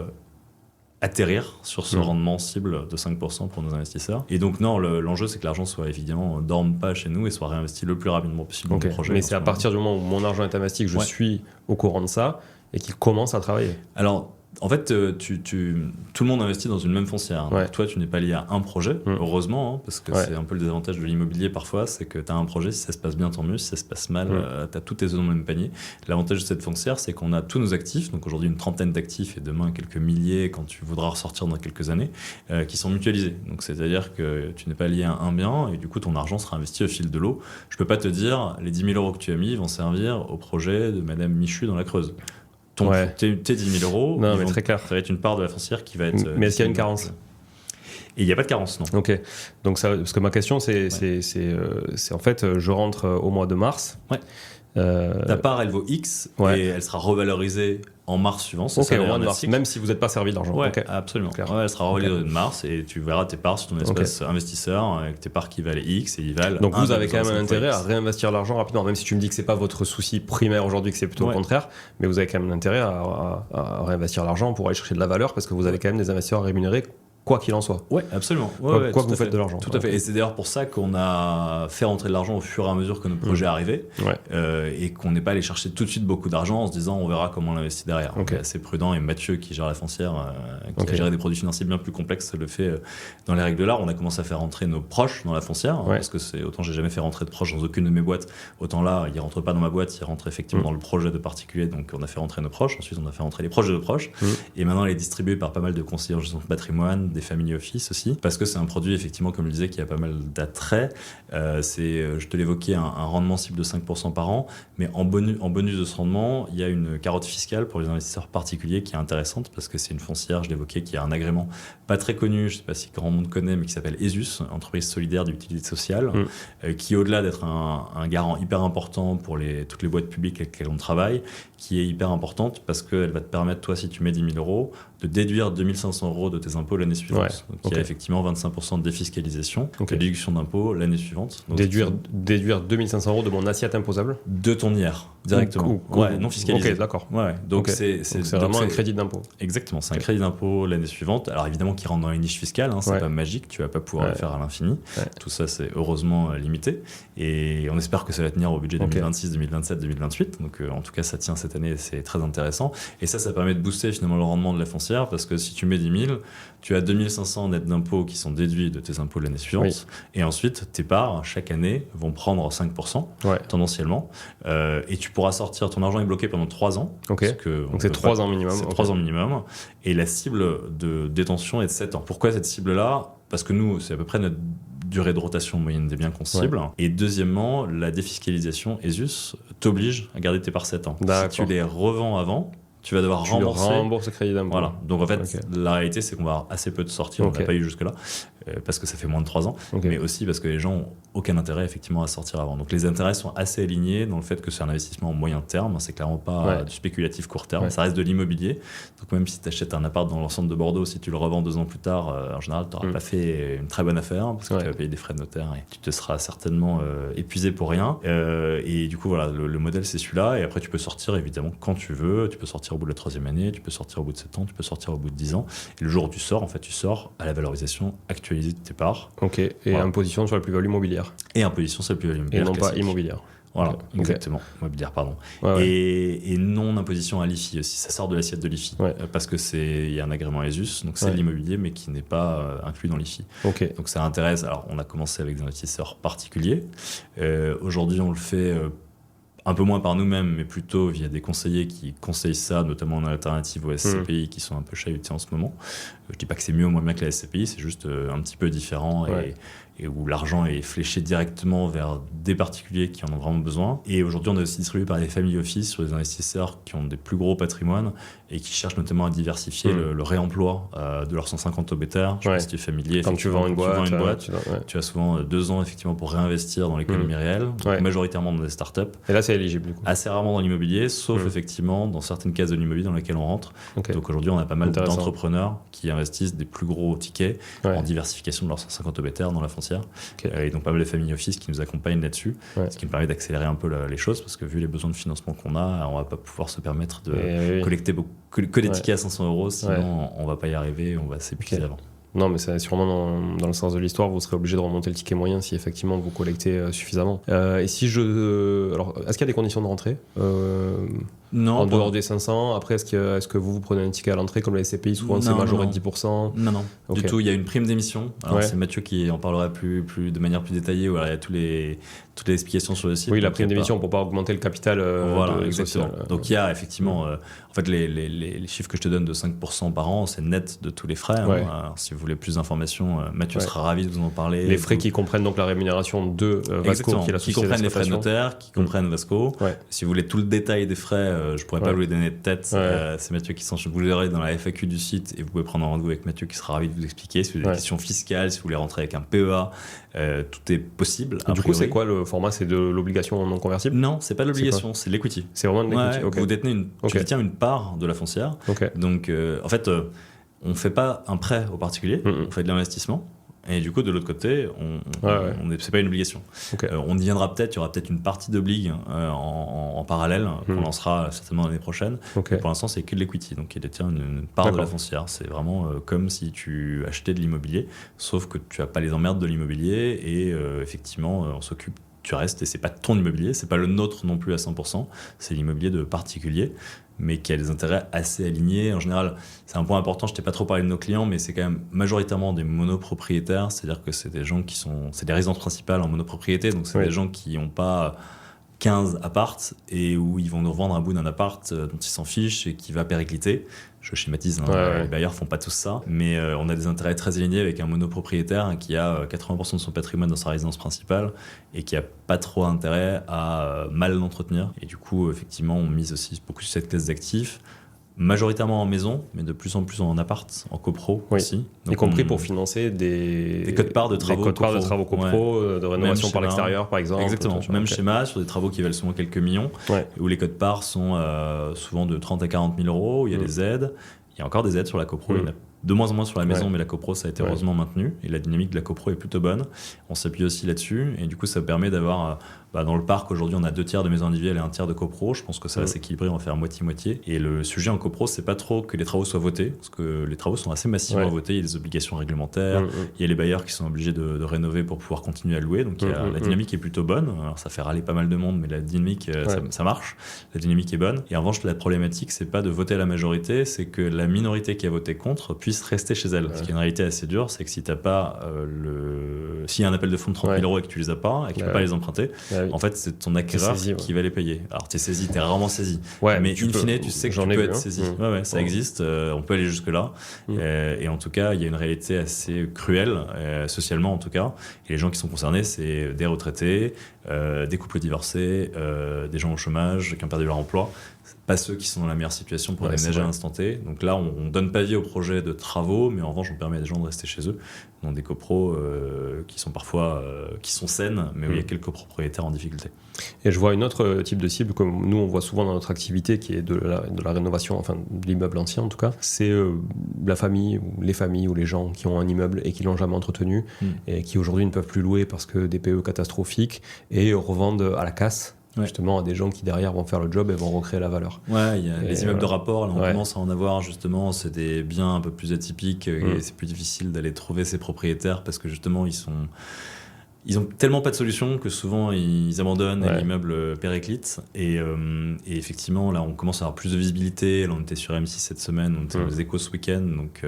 atterrir sur ce rendement cible de 5% pour nos investisseurs. Et donc non, l'enjeu, c'est que l'argent soit évidemment dorme pas chez nous et soit réinvesti le plus rapidement possible dans le projet. Mais c'est à partir du moment où mon argent est investi que je suis au courant de ça et qu'il commence à travailler. Alors, en fait, tout le monde investit dans une même foncière. Donc, toi, tu n'es pas lié à un projet, heureusement, parce que c'est un peu le désavantage de l'immobilier parfois, c'est que tu as un projet, si ça se passe bien, tant mieux, si ça se passe mal, tu as tous tes œufs dans le même panier. L'avantage de cette foncière, c'est qu'on a tous nos actifs, donc aujourd'hui une trentaine d'actifs et demain quelques milliers quand tu voudras ressortir dans quelques années, qui sont mutualisés. Donc c'est-à-dire que tu n'es pas lié à un bien et du coup ton argent sera investi au fil de l'eau. Je peux pas te dire, les 10 000 € que tu as mis vont servir au projet de Madame Michu dans la Creuse. Tes 10 000 €, très clair. Ça va être une part de la foncière qui va être... Mais est-ce qu'il y a une carence ? Et il n'y a pas de carence, non. Ok. Donc ça, parce que ma question, c'est en fait, je rentre au mois de mars. Ta part, elle vaut X et elle sera revalorisée en mars suivant. C'est Ok, ça, au mois de l'air mars, classique. même si vous n'êtes pas servi d'argent. Ouais, Ok. absolument. Clair. Ouais, elle sera revalidée de mars et tu verras tes parts sur ton espace investisseur avec tes parts qui valent X et ils valent. Donc vous avez quand même un 1,05 intérêt à X. réinvestir l'argent rapidement, même si tu me dis que c'est pas votre souci primaire aujourd'hui, que c'est plutôt le contraire, mais vous avez quand même intérêt à réinvestir l'argent pour aller chercher de la valeur parce que vous avez quand même des investisseurs rémunérés quoi qu'il en soit. Ouais, absolument. Quoi que vous fait. faites de l'argent. Tout à fait. Et c'est d'ailleurs pour ça qu'on a fait rentrer de l'argent au fur et à mesure que nos projets arrivaient et qu'on n'est pas allé chercher tout de suite beaucoup d'argent en se disant on verra comment on l'investit derrière. On est assez prudent et Mathieu qui gère la foncière, qui a géré des produits financiers bien plus complexes, le fait dans les règles de l'art. On a commencé à faire rentrer nos proches dans la foncière parce que c'est autant j'ai jamais fait rentrer de proches dans aucune de mes boîtes, autant là ils rentrent pas dans ma boîte, ils rentrent effectivement dans le projet de particulier. Donc on a fait rentrer nos proches. Ensuite on a fait rentrer les proches de nos proches et maintenant elle est distribuée par pas mal de conseillers en gestion de patrimoine, des family office aussi, parce que c'est un produit effectivement comme je le disais qui a pas mal d'attraits. Je te l'évoquais, un rendement cible de 5% par an, mais en bonus de ce rendement, il y a une carotte fiscale pour les investisseurs particuliers qui est intéressante parce que c'est une foncière, je l'évoquais, qui a un agrément pas très connu, je ne sais pas si grand monde connaît, mais qui s'appelle ESUS, entreprise solidaire d'utilité sociale, qui au-delà d'être un garant hyper important pour toutes les boîtes publiques avec lesquelles on travaille, qui est hyper importante parce qu'elle va te permettre, toi, si tu mets 10 000 euros, de déduire 2 500 euros de tes impôts l'année suivante. Donc il y a effectivement 25% de défiscalisation, de déduction d'impôts l'année suivante. Donc, déduire 2 500 euros de mon assiette imposable de ton IR, directement. Non fiscalisé. Ok, d'accord. Ouais, donc c'est vraiment un crédit d'impôt. Exactement, c'est un crédit d'impôt l'année suivante. Alors évidemment qui rentre dans les niches fiscales, c'est pas magique, tu vas pas pouvoir le faire à l'infini. Tout ça c'est heureusement limité et on espère que ça va tenir au budget 2026, 2027, 2028. Donc en tout cas ça tient cette année, c'est très intéressant. Et ça permet de booster finalement le rendement de la foncière parce que si tu mets 10 000, tu as 2 500 nets d'impôts qui sont déduits de tes impôts l'année suivante. Et ensuite tes parts chaque année vont prendre 5% tendanciellement et tu pourras sortir, ton argent est bloqué pendant 3 ans. Donc c'est 3 ans minimum. C'est 3 ans minimum et la cible de détention est de 7 ans. Pourquoi cette cible-là ? Parce que nous, c'est à peu près notre durée de rotation moyenne des biens qu'on cible. Et deuxièmement, la défiscalisation ESUS t'oblige à garder tes parts 7 ans. Si tu les revends avant, tu vas devoir rembourser le crédit d'impôt. Voilà. Donc en fait, la réalité, c'est qu'on va avoir assez peu de sorties. On n'a pas eu jusque-là parce que ça fait moins de 3 ans, mais aussi parce que les gens n'ont aucun intérêt effectivement à sortir avant. Donc les intérêts sont assez alignés dans le fait que c'est un investissement moyen terme. C'est clairement pas du spéculatif court terme. Ça reste de l'immobilier. Donc même si tu achètes un appart dans l'ensemble de Bordeaux, si tu le revends 2 ans plus tard, en général, tu n'auras pas fait une très bonne affaire parce que tu vas payer des frais de notaire et tu te seras certainement épuisé pour rien. Et du coup, voilà, le modèle, c'est celui-là. Et après, tu peux sortir évidemment quand tu veux. Tu peux sortir au bout de la 3e année, tu peux sortir au bout de 7 ans, tu peux sortir au bout de 10 ans. Et le jour où tu sors, en fait, tu sors à la valorisation actualisée de tes parts. Ok, et imposition sur la plus-value immobilière. Et imposition sur la plus-value immobilière. Et non pas immobilière. Voilà, exactement. Immobilière, pardon. Et non imposition à l'IFI aussi. Ça sort de l'assiette de l'IFI. Parce qu'il y a un agrément ESUS, donc c'est l'immobilier, mais qui n'est pas inclus dans l'IFI. Donc ça intéresse. Alors, on a commencé avec des investisseurs particuliers. Aujourd'hui, on le fait un peu moins par nous-mêmes, mais plutôt via des conseillers qui conseillent ça, notamment en alternative aux SCPI qui sont un peu chahutés en ce moment. Je dis pas que c'est mieux ou moins bien que la SCPI, c'est juste un petit peu différent et où l'argent est fléché directement vers des particuliers qui en ont vraiment besoin. Et aujourd'hui, on est aussi distribué par des family office sur des investisseurs qui ont des plus gros patrimoines et qui cherchent notamment à diversifier le réemploi de leurs 150 obétaires. Je sais pas si tu es familier. Quand tu vends une boîte, tu as souvent 2 ans effectivement pour réinvestir dans l'économie réelle, donc majoritairement dans des startups. Et là, c'est éligible du coup. Assez rarement dans l'immobilier, sauf effectivement dans certaines cases de l'immobilier dans lesquelles on rentre. Donc aujourd'hui, on a pas mal d'entrepreneurs qui investissent des plus gros tickets en diversification de leurs 150 obétaires dans la foncière. Et donc pas mal de family office qui nous accompagnent là-dessus, ce qui me permet d'accélérer un peu les choses parce que vu les besoins de financement qu'on a, on va pas pouvoir se permettre de collecter que des tickets à 500 euros, sinon on va pas y arriver, on va s'épuiser avant. Non, mais c'est sûrement dans le sens de l'histoire, vous serez obligé de remonter le ticket moyen si effectivement vous collectez suffisamment. Et si alors, est-ce qu'il y a des conditions de rentrée Non. En dehors des 500, après, est-ce que vous prenez un ticket à l'entrée comme les SCPI, souvent c'est majoré de 10%? Non, du tout. Il y a une prime d'émission. Alors c'est Mathieu qui en parlera de manière plus détaillée, où il y a toutes les explications sur le site. Oui, la prime d'émission pour pas augmenter le capital. Voilà, exactement. Donc il y a effectivement, en fait, les chiffres que je te donne de 5% par an, c'est net de tous les frais. Alors, si vous voulez plus d'informations, Mathieu sera ravi de vous en parler. Les frais qui comprennent donc la rémunération de Vasco, qui est la société qui comprennent les frais de notaire, qui comprennent Vasco. Si vous voulez tout le détail des frais, je pourrais pas vous les donner de tête. C'est Mathieu qui s'en charge. Vous verrez dans la FAQ du site et vous pouvez prendre un rendez-vous avec Mathieu qui sera ravi de vous expliquer. Si vous avez des questions fiscales, si vous voulez rentrer avec un PEA, tout est possible. Du coup, c'est quoi le format? C'est de l'obligation non convertible? Non, c'est pas de l'obligation, c'est de l'equity. C'est vraiment de l'equity. Vous détenez tu détiens une part de la foncière. Donc, en fait, on fait pas un prêt aux particuliers, on fait de l'investissement. Et du coup, de l'autre côté, c'est pas une obligation. On y viendra peut-être, il y aura peut-être une partie d'oblig en parallèle qu'on lancera certainement l'année prochaine. Mais pour l'instant, c'est que de l'equity, donc il détient une part de la foncière. C'est vraiment comme si tu achetais de l'immobilier, sauf que tu n'as pas les emmerdes de l'immobilier et effectivement, on s'occupe. Tu restes et c'est pas ton immobilier, c'est pas le nôtre non plus à 100%, c'est l'immobilier de particuliers, mais qui a des intérêts assez alignés. En général, c'est un point important, je t'ai pas trop parlé de nos clients, mais c'est quand même majoritairement des monopropriétaires, c'est-à-dire que c'est des gens c'est des résidences principales en monopropriété, donc c'est des gens qui n'ont pas 15 appartes et où ils vont nous revendre un bout d'un appart dont ils s'en fichent et qui va péricliter. Je schématise, les bailleurs font pas tous ça, mais on a des intérêts très alignés avec un monopropriétaire qui a 80% de son patrimoine dans sa résidence principale et qui a pas trop intérêt à mal l'entretenir. Et du coup, effectivement, on mise aussi beaucoup sur cette classe d'actifs. Majoritairement en maison, mais de plus en plus en appart, en copro aussi. Donc y compris pour financer des cotes-parts de travaux copro, de rénovation par l'extérieur, par exemple. Exactement, même schéma sur des travaux qui valent souvent quelques millions, où les cotes-parts sont souvent de 30 à 40 000 euros, où il y a des aides. Il y a encore des aides sur la copro, il y en a de moins en moins sur la maison, mais la copro, ça a été heureusement maintenu. Et la dynamique de la copro est plutôt bonne. On s'appuie aussi là-dessus. Et du coup, ça permet d'avoir... dans le parc, aujourd'hui, on a 2 tiers de maisons individuelles et 1 tiers de copro. Je pense que ça va s'équilibrer, on va faire moitié-moitié. Et le sujet en copro, c'est pas trop que les travaux soient votés, parce que les travaux sont assez massivement votés. Il y a des obligations réglementaires. Il y a les bailleurs qui sont obligés de rénover pour pouvoir continuer à louer. Donc la dynamique est plutôt bonne. Alors, ça fait râler pas mal de monde, mais la dynamique, ça marche. La dynamique est bonne. Et en revanche, la problématique, c'est pas de voter à la majorité, c'est que la minorité qui a voté contre puisse rester chez elle. Ce qui est une réalité assez dure, c'est que si t'as pas s'il y a un appel de fonds de 30 000 euros et que tu les as pas, et que tu peux pas les emprunter, en fait, c'est ton acquéreur qui va les payer. Alors, t'es saisi, t'es rarement saisi. Mais in fine, tu sais que tu peux être saisi. Ça existe, on peut aller jusque-là. Et en tout cas, il y a une réalité assez cruelle, socialement en tout cas. Et les gens qui sont concernés, c'est des retraités, des couples divorcés, des gens au chômage qui ont perdu leur emploi. Pas ceux qui sont dans la meilleure situation pour déménager à l'instant T. Donc là, on donne pas vie au projet de travaux, mais en revanche, on permet à des gens de rester chez eux. Dans des copros qui sont parfois qui sont saines, mais où il y a quelques copropriétaires en difficulté. Et je vois une autre type de cible, comme nous on voit souvent dans notre activité, qui est de la rénovation, enfin de l'immeuble ancien en tout cas. C'est la famille ou les familles ou les gens qui ont un immeuble et qui l'ont jamais entretenu et qui aujourd'hui ne peuvent plus louer parce que des PE catastrophiques et revendent à la casse. Justement à des gens qui derrière vont faire le job et vont recréer la valeur. Il y a les immeubles de rapport, là on commence à en avoir justement, c'est des biens un peu plus atypiques et c'est plus difficile d'aller trouver ces propriétaires parce que justement ils ont tellement pas de solution que souvent ils abandonnent et l'immeuble périclite et effectivement là on commence à avoir plus de visibilité. Là on était sur M6 cette semaine, on était aux Échos ce week-end, donc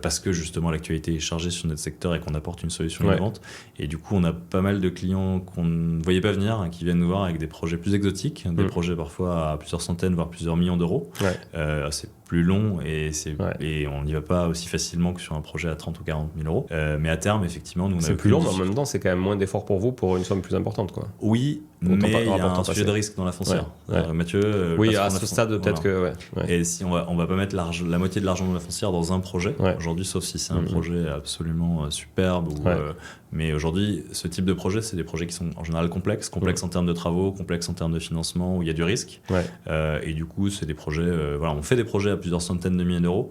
parce que justement l'actualité est chargée sur notre secteur et qu'on apporte une solution innovante. Et du coup on a pas mal de clients qu'on ne voyait pas venir qui viennent nous voir avec des projets plus exotiques, des projets parfois à plusieurs centaines voire plusieurs millions d'euros. C'est plus long et on n'y va pas aussi facilement que sur un projet à 30 ou 40 000 euros. Mais à terme, effectivement, nous on a c'est plus long, mais en même temps, c'est quand même moins d'efforts pour vous pour une somme plus importante, quoi. Oui, mais il y a un sujet de risque dans la foncière. Mathieu, à ce stade, peut-être que. Et si on va pas mettre la moitié de l'argent de la foncière dans un projet aujourd'hui, sauf si c'est un projet absolument superbe. Mais aujourd'hui, ce type de projet, c'est des projets qui sont en général complexes en termes de travaux, complexes en termes de financement, où il y a du risque. Et du coup, c'est des projets. On fait des projets à plusieurs centaines de milliers d'euros.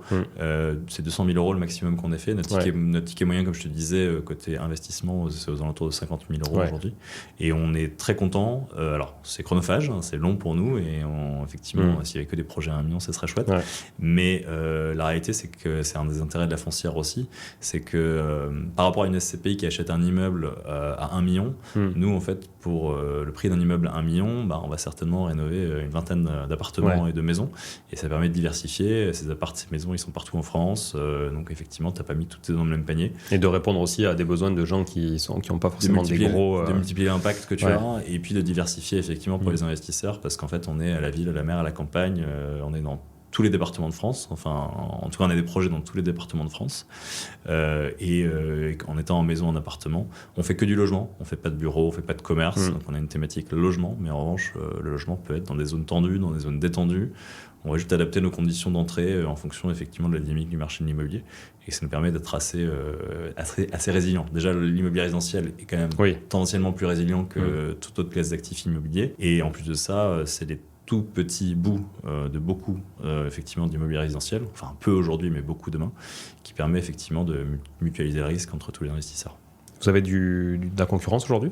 C'est 200 000 euros le maximum qu'on ait fait. Notre ticket moyen, comme je te disais, côté investissement, c'est aux alentours de 50 000 euros aujourd'hui. Et on est très content. Alors, c'est chronophage, c'est long pour nous. Et effectivement, s'il n'y avait que des projets à 1 million, ce serait chouette. Mais la réalité, c'est que c'est un des intérêts de la foncière aussi. C'est que par rapport à une SCPI qui achète un immeuble à 1 million, nous, en fait, pour le prix d'un immeuble à 1 million, on va certainement rénover une vingtaine d'appartements et de maisons. Et ça permet de diversifier. Ces apparts, ces maisons, ils sont partout en France. Donc, effectivement, tu n'as pas mis toutes tes dans le même panier. Et de répondre aussi à des besoins de gens qui n'ont pas forcément des gros... De multiplier l'impact que tu as. Et puis de diversifier, effectivement, pour les investisseurs. Parce qu'en fait, on est à la ville, à la mer, à la campagne. On est dans tous les départements de France. Enfin, en tout cas, on a des projets dans tous les départements de France. Et en étant en maison, en appartement, on fait que du logement. On fait pas de bureau, on fait pas de commerce. Donc, on a une thématique logement. Mais en revanche, le logement peut être dans des zones tendues, dans des zones détendues. On va juste adapter nos conditions d'entrée en fonction effectivement de la dynamique du marché de l'immobilier. Et ça nous permet d'être assez résilient. Déjà, l'immobilier résidentiel est quand même tendanciellement plus résilient que toute autre classe d'actifs immobiliers. Et en plus de ça, c'est des tout petits bouts de beaucoup effectivement d'immobilier résidentiel, enfin un peu aujourd'hui, mais beaucoup demain, qui permet effectivement de mutualiser le risque entre tous les investisseurs. Vous avez de la concurrence aujourd'hui ?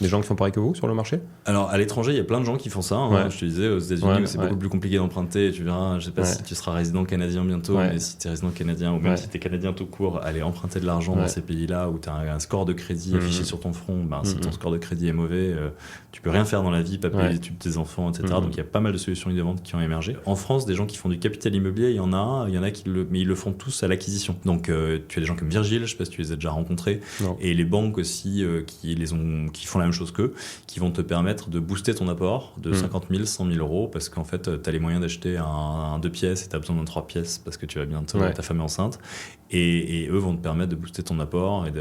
Des gens qui font pareil que vous sur le marché ? Alors, à l'étranger, il y a plein de gens qui font ça. Hein. Je te disais, aux États-Unis, où c'est beaucoup plus compliqué d'emprunter. Tu verras, je ne sais pas si tu seras résident canadien bientôt, mais si tu es résident canadien ou même si tu es canadien tout court, aller emprunter de l'argent dans ces pays-là où tu as un score de crédit affiché sur ton front. Si ton score de crédit est mauvais, tu peux rien faire dans la vie, pas payer l'étude de tes enfants, etc. Donc, il y a pas mal de solutions innovantes qui ont émergé. En France, des gens qui font du capital immobilier, il y en a mais ils le font tous à l'acquisition. Donc, tu as des gens comme Virgile, je ne sais pas si tu les as déjà rencontrés, et les banques aussi qui font la même chose qu'eux, qui vont te permettre de booster ton apport de 50 000, 100 000 euros parce qu'en fait, tu as les moyens d'acheter un 2 pièces et tu as besoin d'un 3 pièces parce que tu vas bientôt, ta femme est enceinte. Et eux vont te permettre de booster ton apport et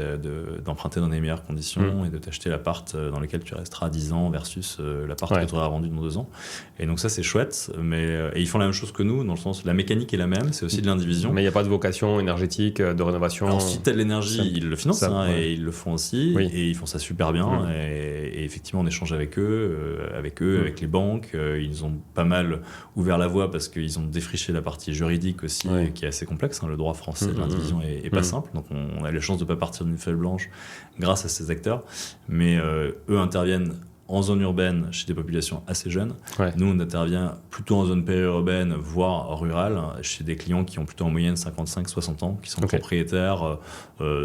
d'emprunter dans les meilleures conditions et de t'acheter l'appart dans lequel tu resteras 10 ans versus l'appart que tu auras vendu dans 2 ans. Et donc ça, c'est chouette. Et ils font la même chose que nous, dans le sens la mécanique est la même, c'est aussi de l'indivision. Mais il n'y a pas de vocation énergétique, de rénovation. Alors si tu as de l'énergie, ils le financent et ils le font aussi. Et ils font ça super bien. Et effectivement, on échange avec eux, avec les banques. Ils ont pas mal ouvert la voie parce qu'ils ont défriché la partie juridique aussi, qui est assez complexe. Le droit français de l'indivision est pas simple. Donc on a la chance de ne pas partir d'une feuille blanche grâce à ces acteurs. Mais eux interviennent en zone urbaine chez des populations assez jeunes. Nous, on intervient plutôt en zone périurbaine, voire rurale, chez des clients qui ont plutôt en moyenne 55-60 ans, qui sont propriétaires,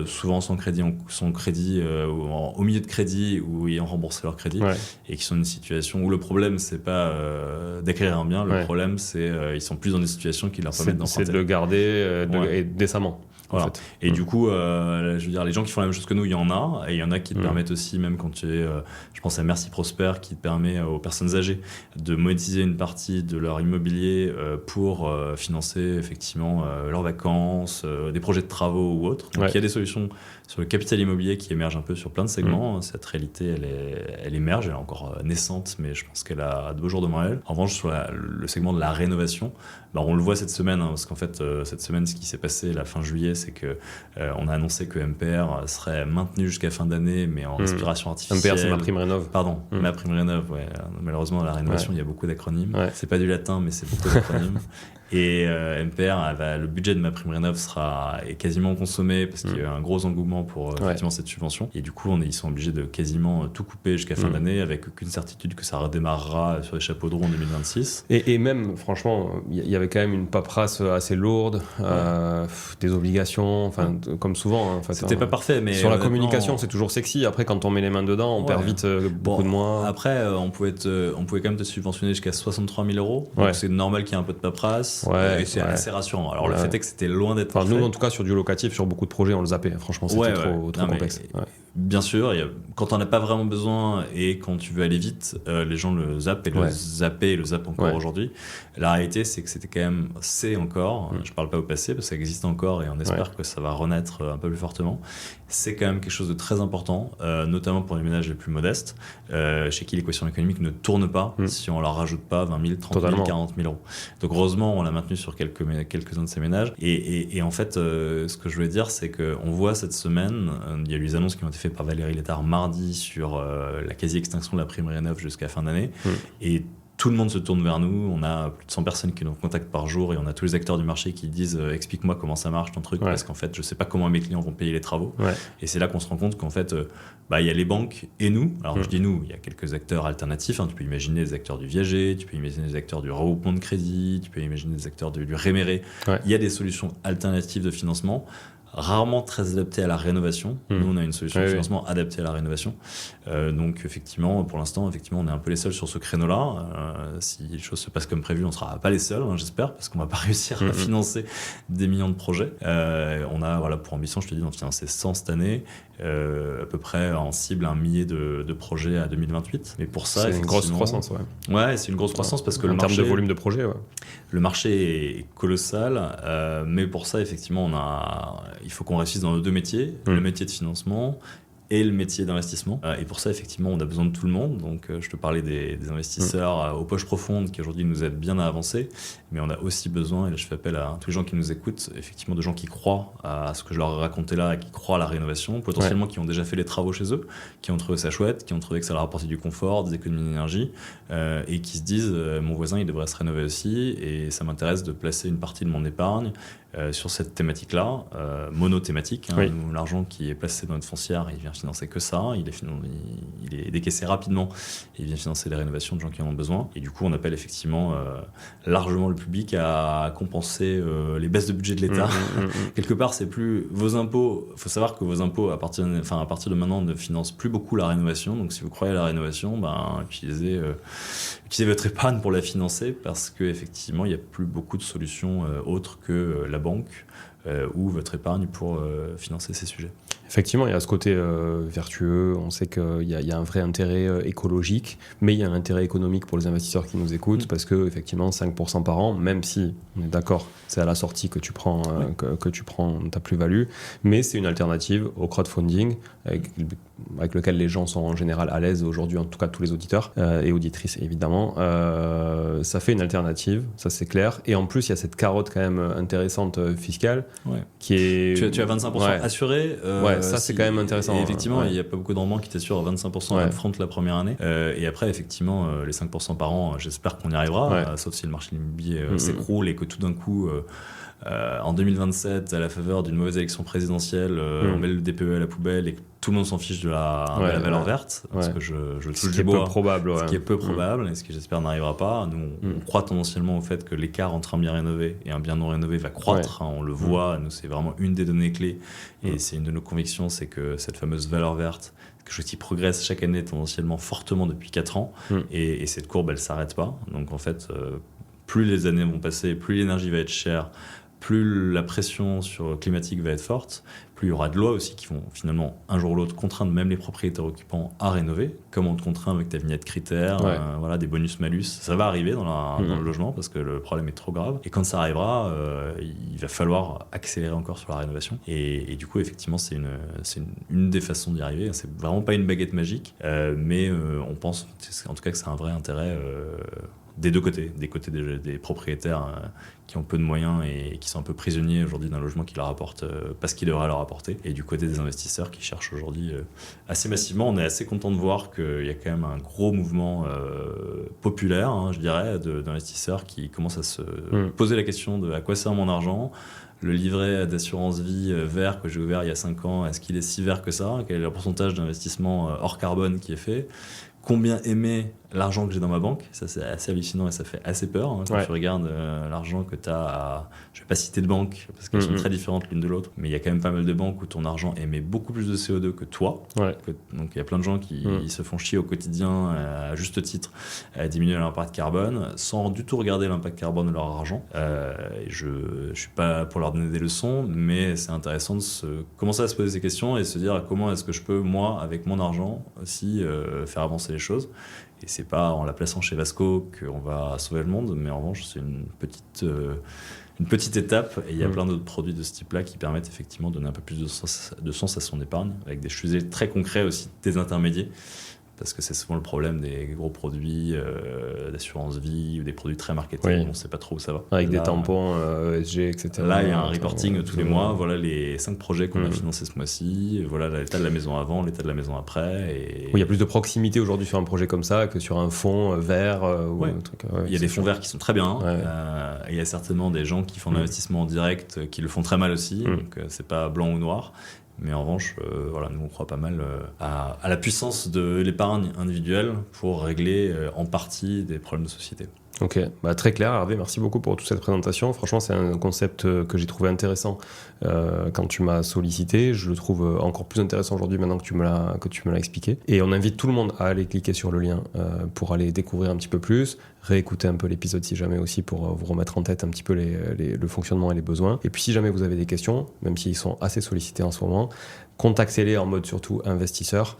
souvent sans crédit, au milieu de crédit ou ayant remboursé leur crédit, et qui sont dans une situation où le problème, c'est pas d'acquérir un bien, le problème, c'est ils sont plus dans des situations qui leur permettent d'emprunter. C'est de le garder et décemment. Voilà. En fait. Et du coup, je veux dire, les gens qui font la même chose que nous, il y en a, et il y en a qui te permettent aussi, même quand tu es, je pense à Merci Prosper, qui te permet aux personnes âgées de monétiser une partie de leur immobilier pour financer effectivement leurs vacances, des projets de travaux ou autres. Donc il y a des solutions sur le capital immobilier qui émergent un peu sur plein de segments. Cette réalité, elle émerge, elle est encore naissante, mais je pense qu'elle a de beaux jours devant elle. En revanche, sur le segment de la rénovation, on le voit cette semaine, parce qu'en fait, cette semaine, ce qui s'est passé la fin juillet, c'est que on a annoncé que MPR serait maintenu jusqu'à fin d'année, mais en respiration artificielle. MPR, c'est MaPrimeRénov'. Pardon, MaPrimeRénov'. Malheureusement, dans la rénovation, il y a beaucoup d'acronymes. C'est pas du latin, mais c'est beaucoup d'acronymes. Et MPR, le budget de MaPrimeRénov' est quasiment consommé parce qu'il y a eu un gros engouement pour effectivement cette subvention. Et du coup, ils sont obligés de quasiment tout couper jusqu'à fin d'année, avec aucune certitude que ça redémarrera sur les chapeaux de roue en 2026. Et même, franchement, il y avait quand même une paperasse assez lourde, des obligations, comme souvent. En fait, c'était pas parfait, mais sur la communication, c'est toujours sexy. Après, quand on met les mains dedans, on perd vite beaucoup de mois. Après, on pouvait quand même te subventionner jusqu'à 63 000 euros. Donc c'est normal qu'il y ait un peu de paperasse. Et c'est assez rassurant. Alors le fait est que c'était loin d'être parfait. Nous, en tout cas, sur du locatif, sur beaucoup de projets, on le zappait. Franchement, c'était trop complexe. Bien sûr, quand on n'a pas vraiment besoin et quand tu veux aller vite, les gens le zappent et le zappent encore aujourd'hui. La réalité, c'est que c'est encore, je parle pas au passé parce que ça existe encore et on espère que ça va renaître un peu plus fortement. C'est quand même quelque chose de très important, notamment pour les ménages les plus modestes, chez qui l'équation économique ne tourne pas si on leur rajoute pas 20 000, 30 000, 40 000 euros. Donc heureusement, on l'a maintenu sur quelques-uns de ces ménages. Et en fait, ce que je voulais dire, c'est qu'on voit cette semaine, il y a eu les annonces qui ont été faites par Valérie Létard mardi sur la quasi-extinction de la prime Rénov' jusqu'à fin d'année. Et tout le monde se tourne vers nous. On a plus de 100 personnes qui nous contactent par jour et on a tous les acteurs du marché qui disent explique-moi comment ça marche ton truc parce qu'en fait je sais pas comment mes clients vont payer les travaux. Et c'est là qu'on se rend compte qu'en fait il y a les banques et nous. Alors je dis nous, il y a quelques acteurs alternatifs. Tu peux imaginer les acteurs du Viager, tu peux imaginer les acteurs du regroupement de crédit, tu peux imaginer les acteurs du Réméré. Il y a des solutions alternatives de financement. rarement très adapté à la rénovation. Nous, on a une solution de financement adaptée à la rénovation. Donc, effectivement, pour l'instant, on est un peu les seuls sur ce créneau-là. Si les choses se passent comme prévu, on ne sera pas les seuls, j'espère, parce qu'on ne va pas réussir à financer des millions de projets. On a pour ambition, je te dis, d'en financer 100 cette année, à peu près en cible 1 millier de projets à 2028. Mais pour ça, c'est une grosse croissance. Ouais, c'est une grosse croissance parce que en termes de volume de projets, le marché est colossal, mais pour ça, effectivement, il faut qu'on réussisse dans nos 2 métiers, le métier de financement et le métier d'investissement. Et pour ça, effectivement, on a besoin de tout le monde. Donc, je te parlais des investisseurs aux poches profondes qui aujourd'hui nous aident bien à avancer, mais on a aussi besoin, et là je fais appel à tous les gens qui nous écoutent, effectivement de gens qui croient à ce que je leur ai raconté là, et qui croient à la rénovation, potentiellement qui ont déjà fait les travaux chez eux, qui ont trouvé ça chouette, qui ont trouvé que ça leur apportait du confort, des économies d'énergie, et qui se disent mon voisin il devrait se rénover aussi, et ça m'intéresse de placer une partie de mon épargne sur cette thématique-là, monothématique. L'argent qui est placé dans notre foncière, il vient financer que ça, il est décaissé rapidement, et il vient financer les rénovations de gens qui en ont besoin. Et du coup, on appelle effectivement largement le public à compenser les baisses de budget de l'État. Quelque part, c'est plus vos impôts. Il faut savoir que vos impôts, à partir de maintenant, ne financent plus beaucoup la rénovation. Donc, si vous croyez à la rénovation, utilisez votre épargne pour la financer, parce qu'effectivement, il n'y a plus beaucoup de solutions autres que la banque ou votre épargne pour financer ces sujets. Effectivement, il y a ce côté vertueux, on sait qu'il y a un vrai intérêt écologique, mais il y a un intérêt économique pour les investisseurs qui nous écoutent, parce que effectivement 5% par an, même si on est d'accord, c'est à la sortie que tu prends, que tu prends ta plus-value, mais c'est une alternative au crowdfunding avec lequel les gens sont en général à l'aise aujourd'hui, en tout cas tous les auditeurs et auditrices évidemment. Ça fait une alternative, ça c'est clair, et en plus il y a cette carotte quand même intéressante fiscale qui est... Tu as 25% assuré. Ça c'est quand même intéressant. Et effectivement, il n'y a pas beaucoup de rendements qui t'assurent à 25% upfront la première année. Et après, effectivement, les 5% par an, j'espère qu'on y arrivera, sauf si le marché immobilier s'écroule et que tout d'un coup... en 2027, à la faveur d'une mauvaise élection présidentielle, on met le DPE à la poubelle et que tout le monde s'en fiche de la valeur verte, parce que je touche du bois, ce qui est peu probable, et ce qui j'espère n'arrivera pas. Nous, on croit tendanciellement au fait que l'écart entre un bien rénové et un bien non rénové va croître, on le voit, nous c'est vraiment une des données clés, et c'est une de nos convictions, c'est que cette fameuse valeur verte, quelque chose qui progresse chaque année tendanciellement fortement depuis 4 ans, et cette courbe elle s'arrête pas, donc en fait plus les années vont passer, plus l'énergie va être chère, plus la pression climatique va être forte, plus il y aura de lois aussi qui vont finalement un jour ou l'autre contraindre même les propriétaires occupants à rénover, comme on te contraint avec ta vignette critère, des bonus-malus. Ça va arriver dans le logement parce que le problème est trop grave. Et quand ça arrivera, il va falloir accélérer encore sur la rénovation. Et du coup, effectivement, c'est une des façons d'y arriver. C'est vraiment pas une baguette magique, mais on pense en tout cas que c'est un vrai intérêt des deux côtés, des propriétaires qui ont peu de moyens et qui sont un peu prisonniers aujourd'hui d'un logement qui leur apporte pas ce qu'il devrait leur apporter, et du côté des investisseurs qui cherchent aujourd'hui assez massivement. On est assez content de voir qu'il y a quand même un gros mouvement populaire, je dirais, d'investisseurs qui commencent à se poser la question de à quoi sert mon argent. Le livret d'assurance vie vert que j'ai ouvert il y a 5 ans, est-ce qu'il est si vert que ça? Quel est le pourcentage d'investissement hors carbone qui est fait? Combien émet l'argent que j'ai dans ma banque? Ça, c'est assez hallucinant et ça fait assez peur quand tu regardes l'argent que tu as je ne vais pas citer de banques parce qu'elles sont très différentes l'une de l'autre, mais il y a quand même pas mal de banques où ton argent émet beaucoup plus de CO2 que toi. Donc il y a plein de gens qui se font chier au quotidien à juste titre à diminuer l'impact carbone sans du tout regarder l'impact carbone de leur argent. Je ne suis pas pour leur donner des leçons, mais c'est intéressant de commencer à se poser ces questions et se dire comment est-ce que je peux, moi, avec mon argent aussi, faire avancer les choses. Et c'est pas en la plaçant chez Vasco qu'on va sauver le monde, mais en revanche, c'est une petite étape, et il y a plein d'autres produits de ce type-là qui permettent effectivement de donner un peu plus de sens à son épargne, avec des sujets très concrets aussi désintermédiés, parce que c'est souvent le problème des gros produits d'assurance vie ou des produits très marketing, on ne sait pas trop où ça va. Avec des tampons ESG, etc. Là, il y a un reporting tous les mois, voilà les 5 projets qu'on a financés ce mois-ci, voilà l'état de la maison avant, l'état de la maison après. Et... il y a plus de proximité aujourd'hui sur un projet comme ça que sur un fonds vert. Ou un truc, il y a des fonds verts qui sont très bien, et il y a certainement des gens qui font de l'investissement en direct qui le font très mal aussi, donc c'est pas blanc ou noir. Mais en revanche, nous on croit pas mal à la puissance de l'épargne individuelle pour régler en partie des problèmes de société. Ok, très clair Hervé, merci beaucoup pour toute cette présentation. Franchement, c'est un concept que j'ai trouvé intéressant quand tu m'as sollicité. Je le trouve encore plus intéressant aujourd'hui maintenant que tu me l'as expliqué. Et on invite tout le monde à aller cliquer sur le lien pour aller découvrir un petit peu plus, réécouter un peu l'épisode si jamais aussi pour vous remettre en tête un petit peu le fonctionnement et les besoins. Et puis si jamais vous avez des questions, même s'ils sont assez sollicités en ce moment, contactez-les en mode surtout investisseur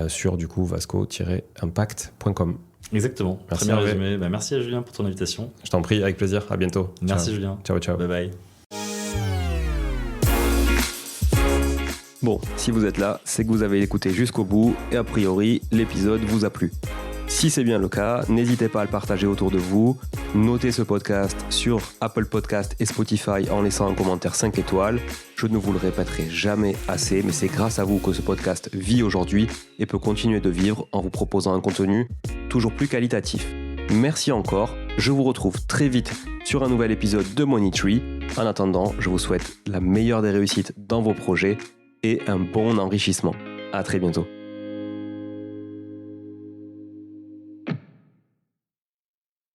sur du coup vasco-impact.com. Exactement. Merci, très bien résumé. Merci à Julien pour ton invitation. Je t'en prie, avec plaisir. À bientôt. Merci ciao. Julien. Ciao. Bye bye. Bon, si vous êtes là, c'est que vous avez écouté jusqu'au bout et a priori, l'épisode vous a plu. Si c'est bien le cas, n'hésitez pas à le partager autour de vous. Notez ce podcast sur Apple Podcast et Spotify en laissant un commentaire 5 étoiles. Je ne vous le répéterai jamais assez, mais c'est grâce à vous que ce podcast vit aujourd'hui et peut continuer de vivre en vous proposant un contenu toujours plus qualitatif. Merci encore, je vous retrouve très vite sur un nouvel épisode de Money Tree. En attendant, je vous souhaite la meilleure des réussites dans vos projets et un bon enrichissement. À très bientôt.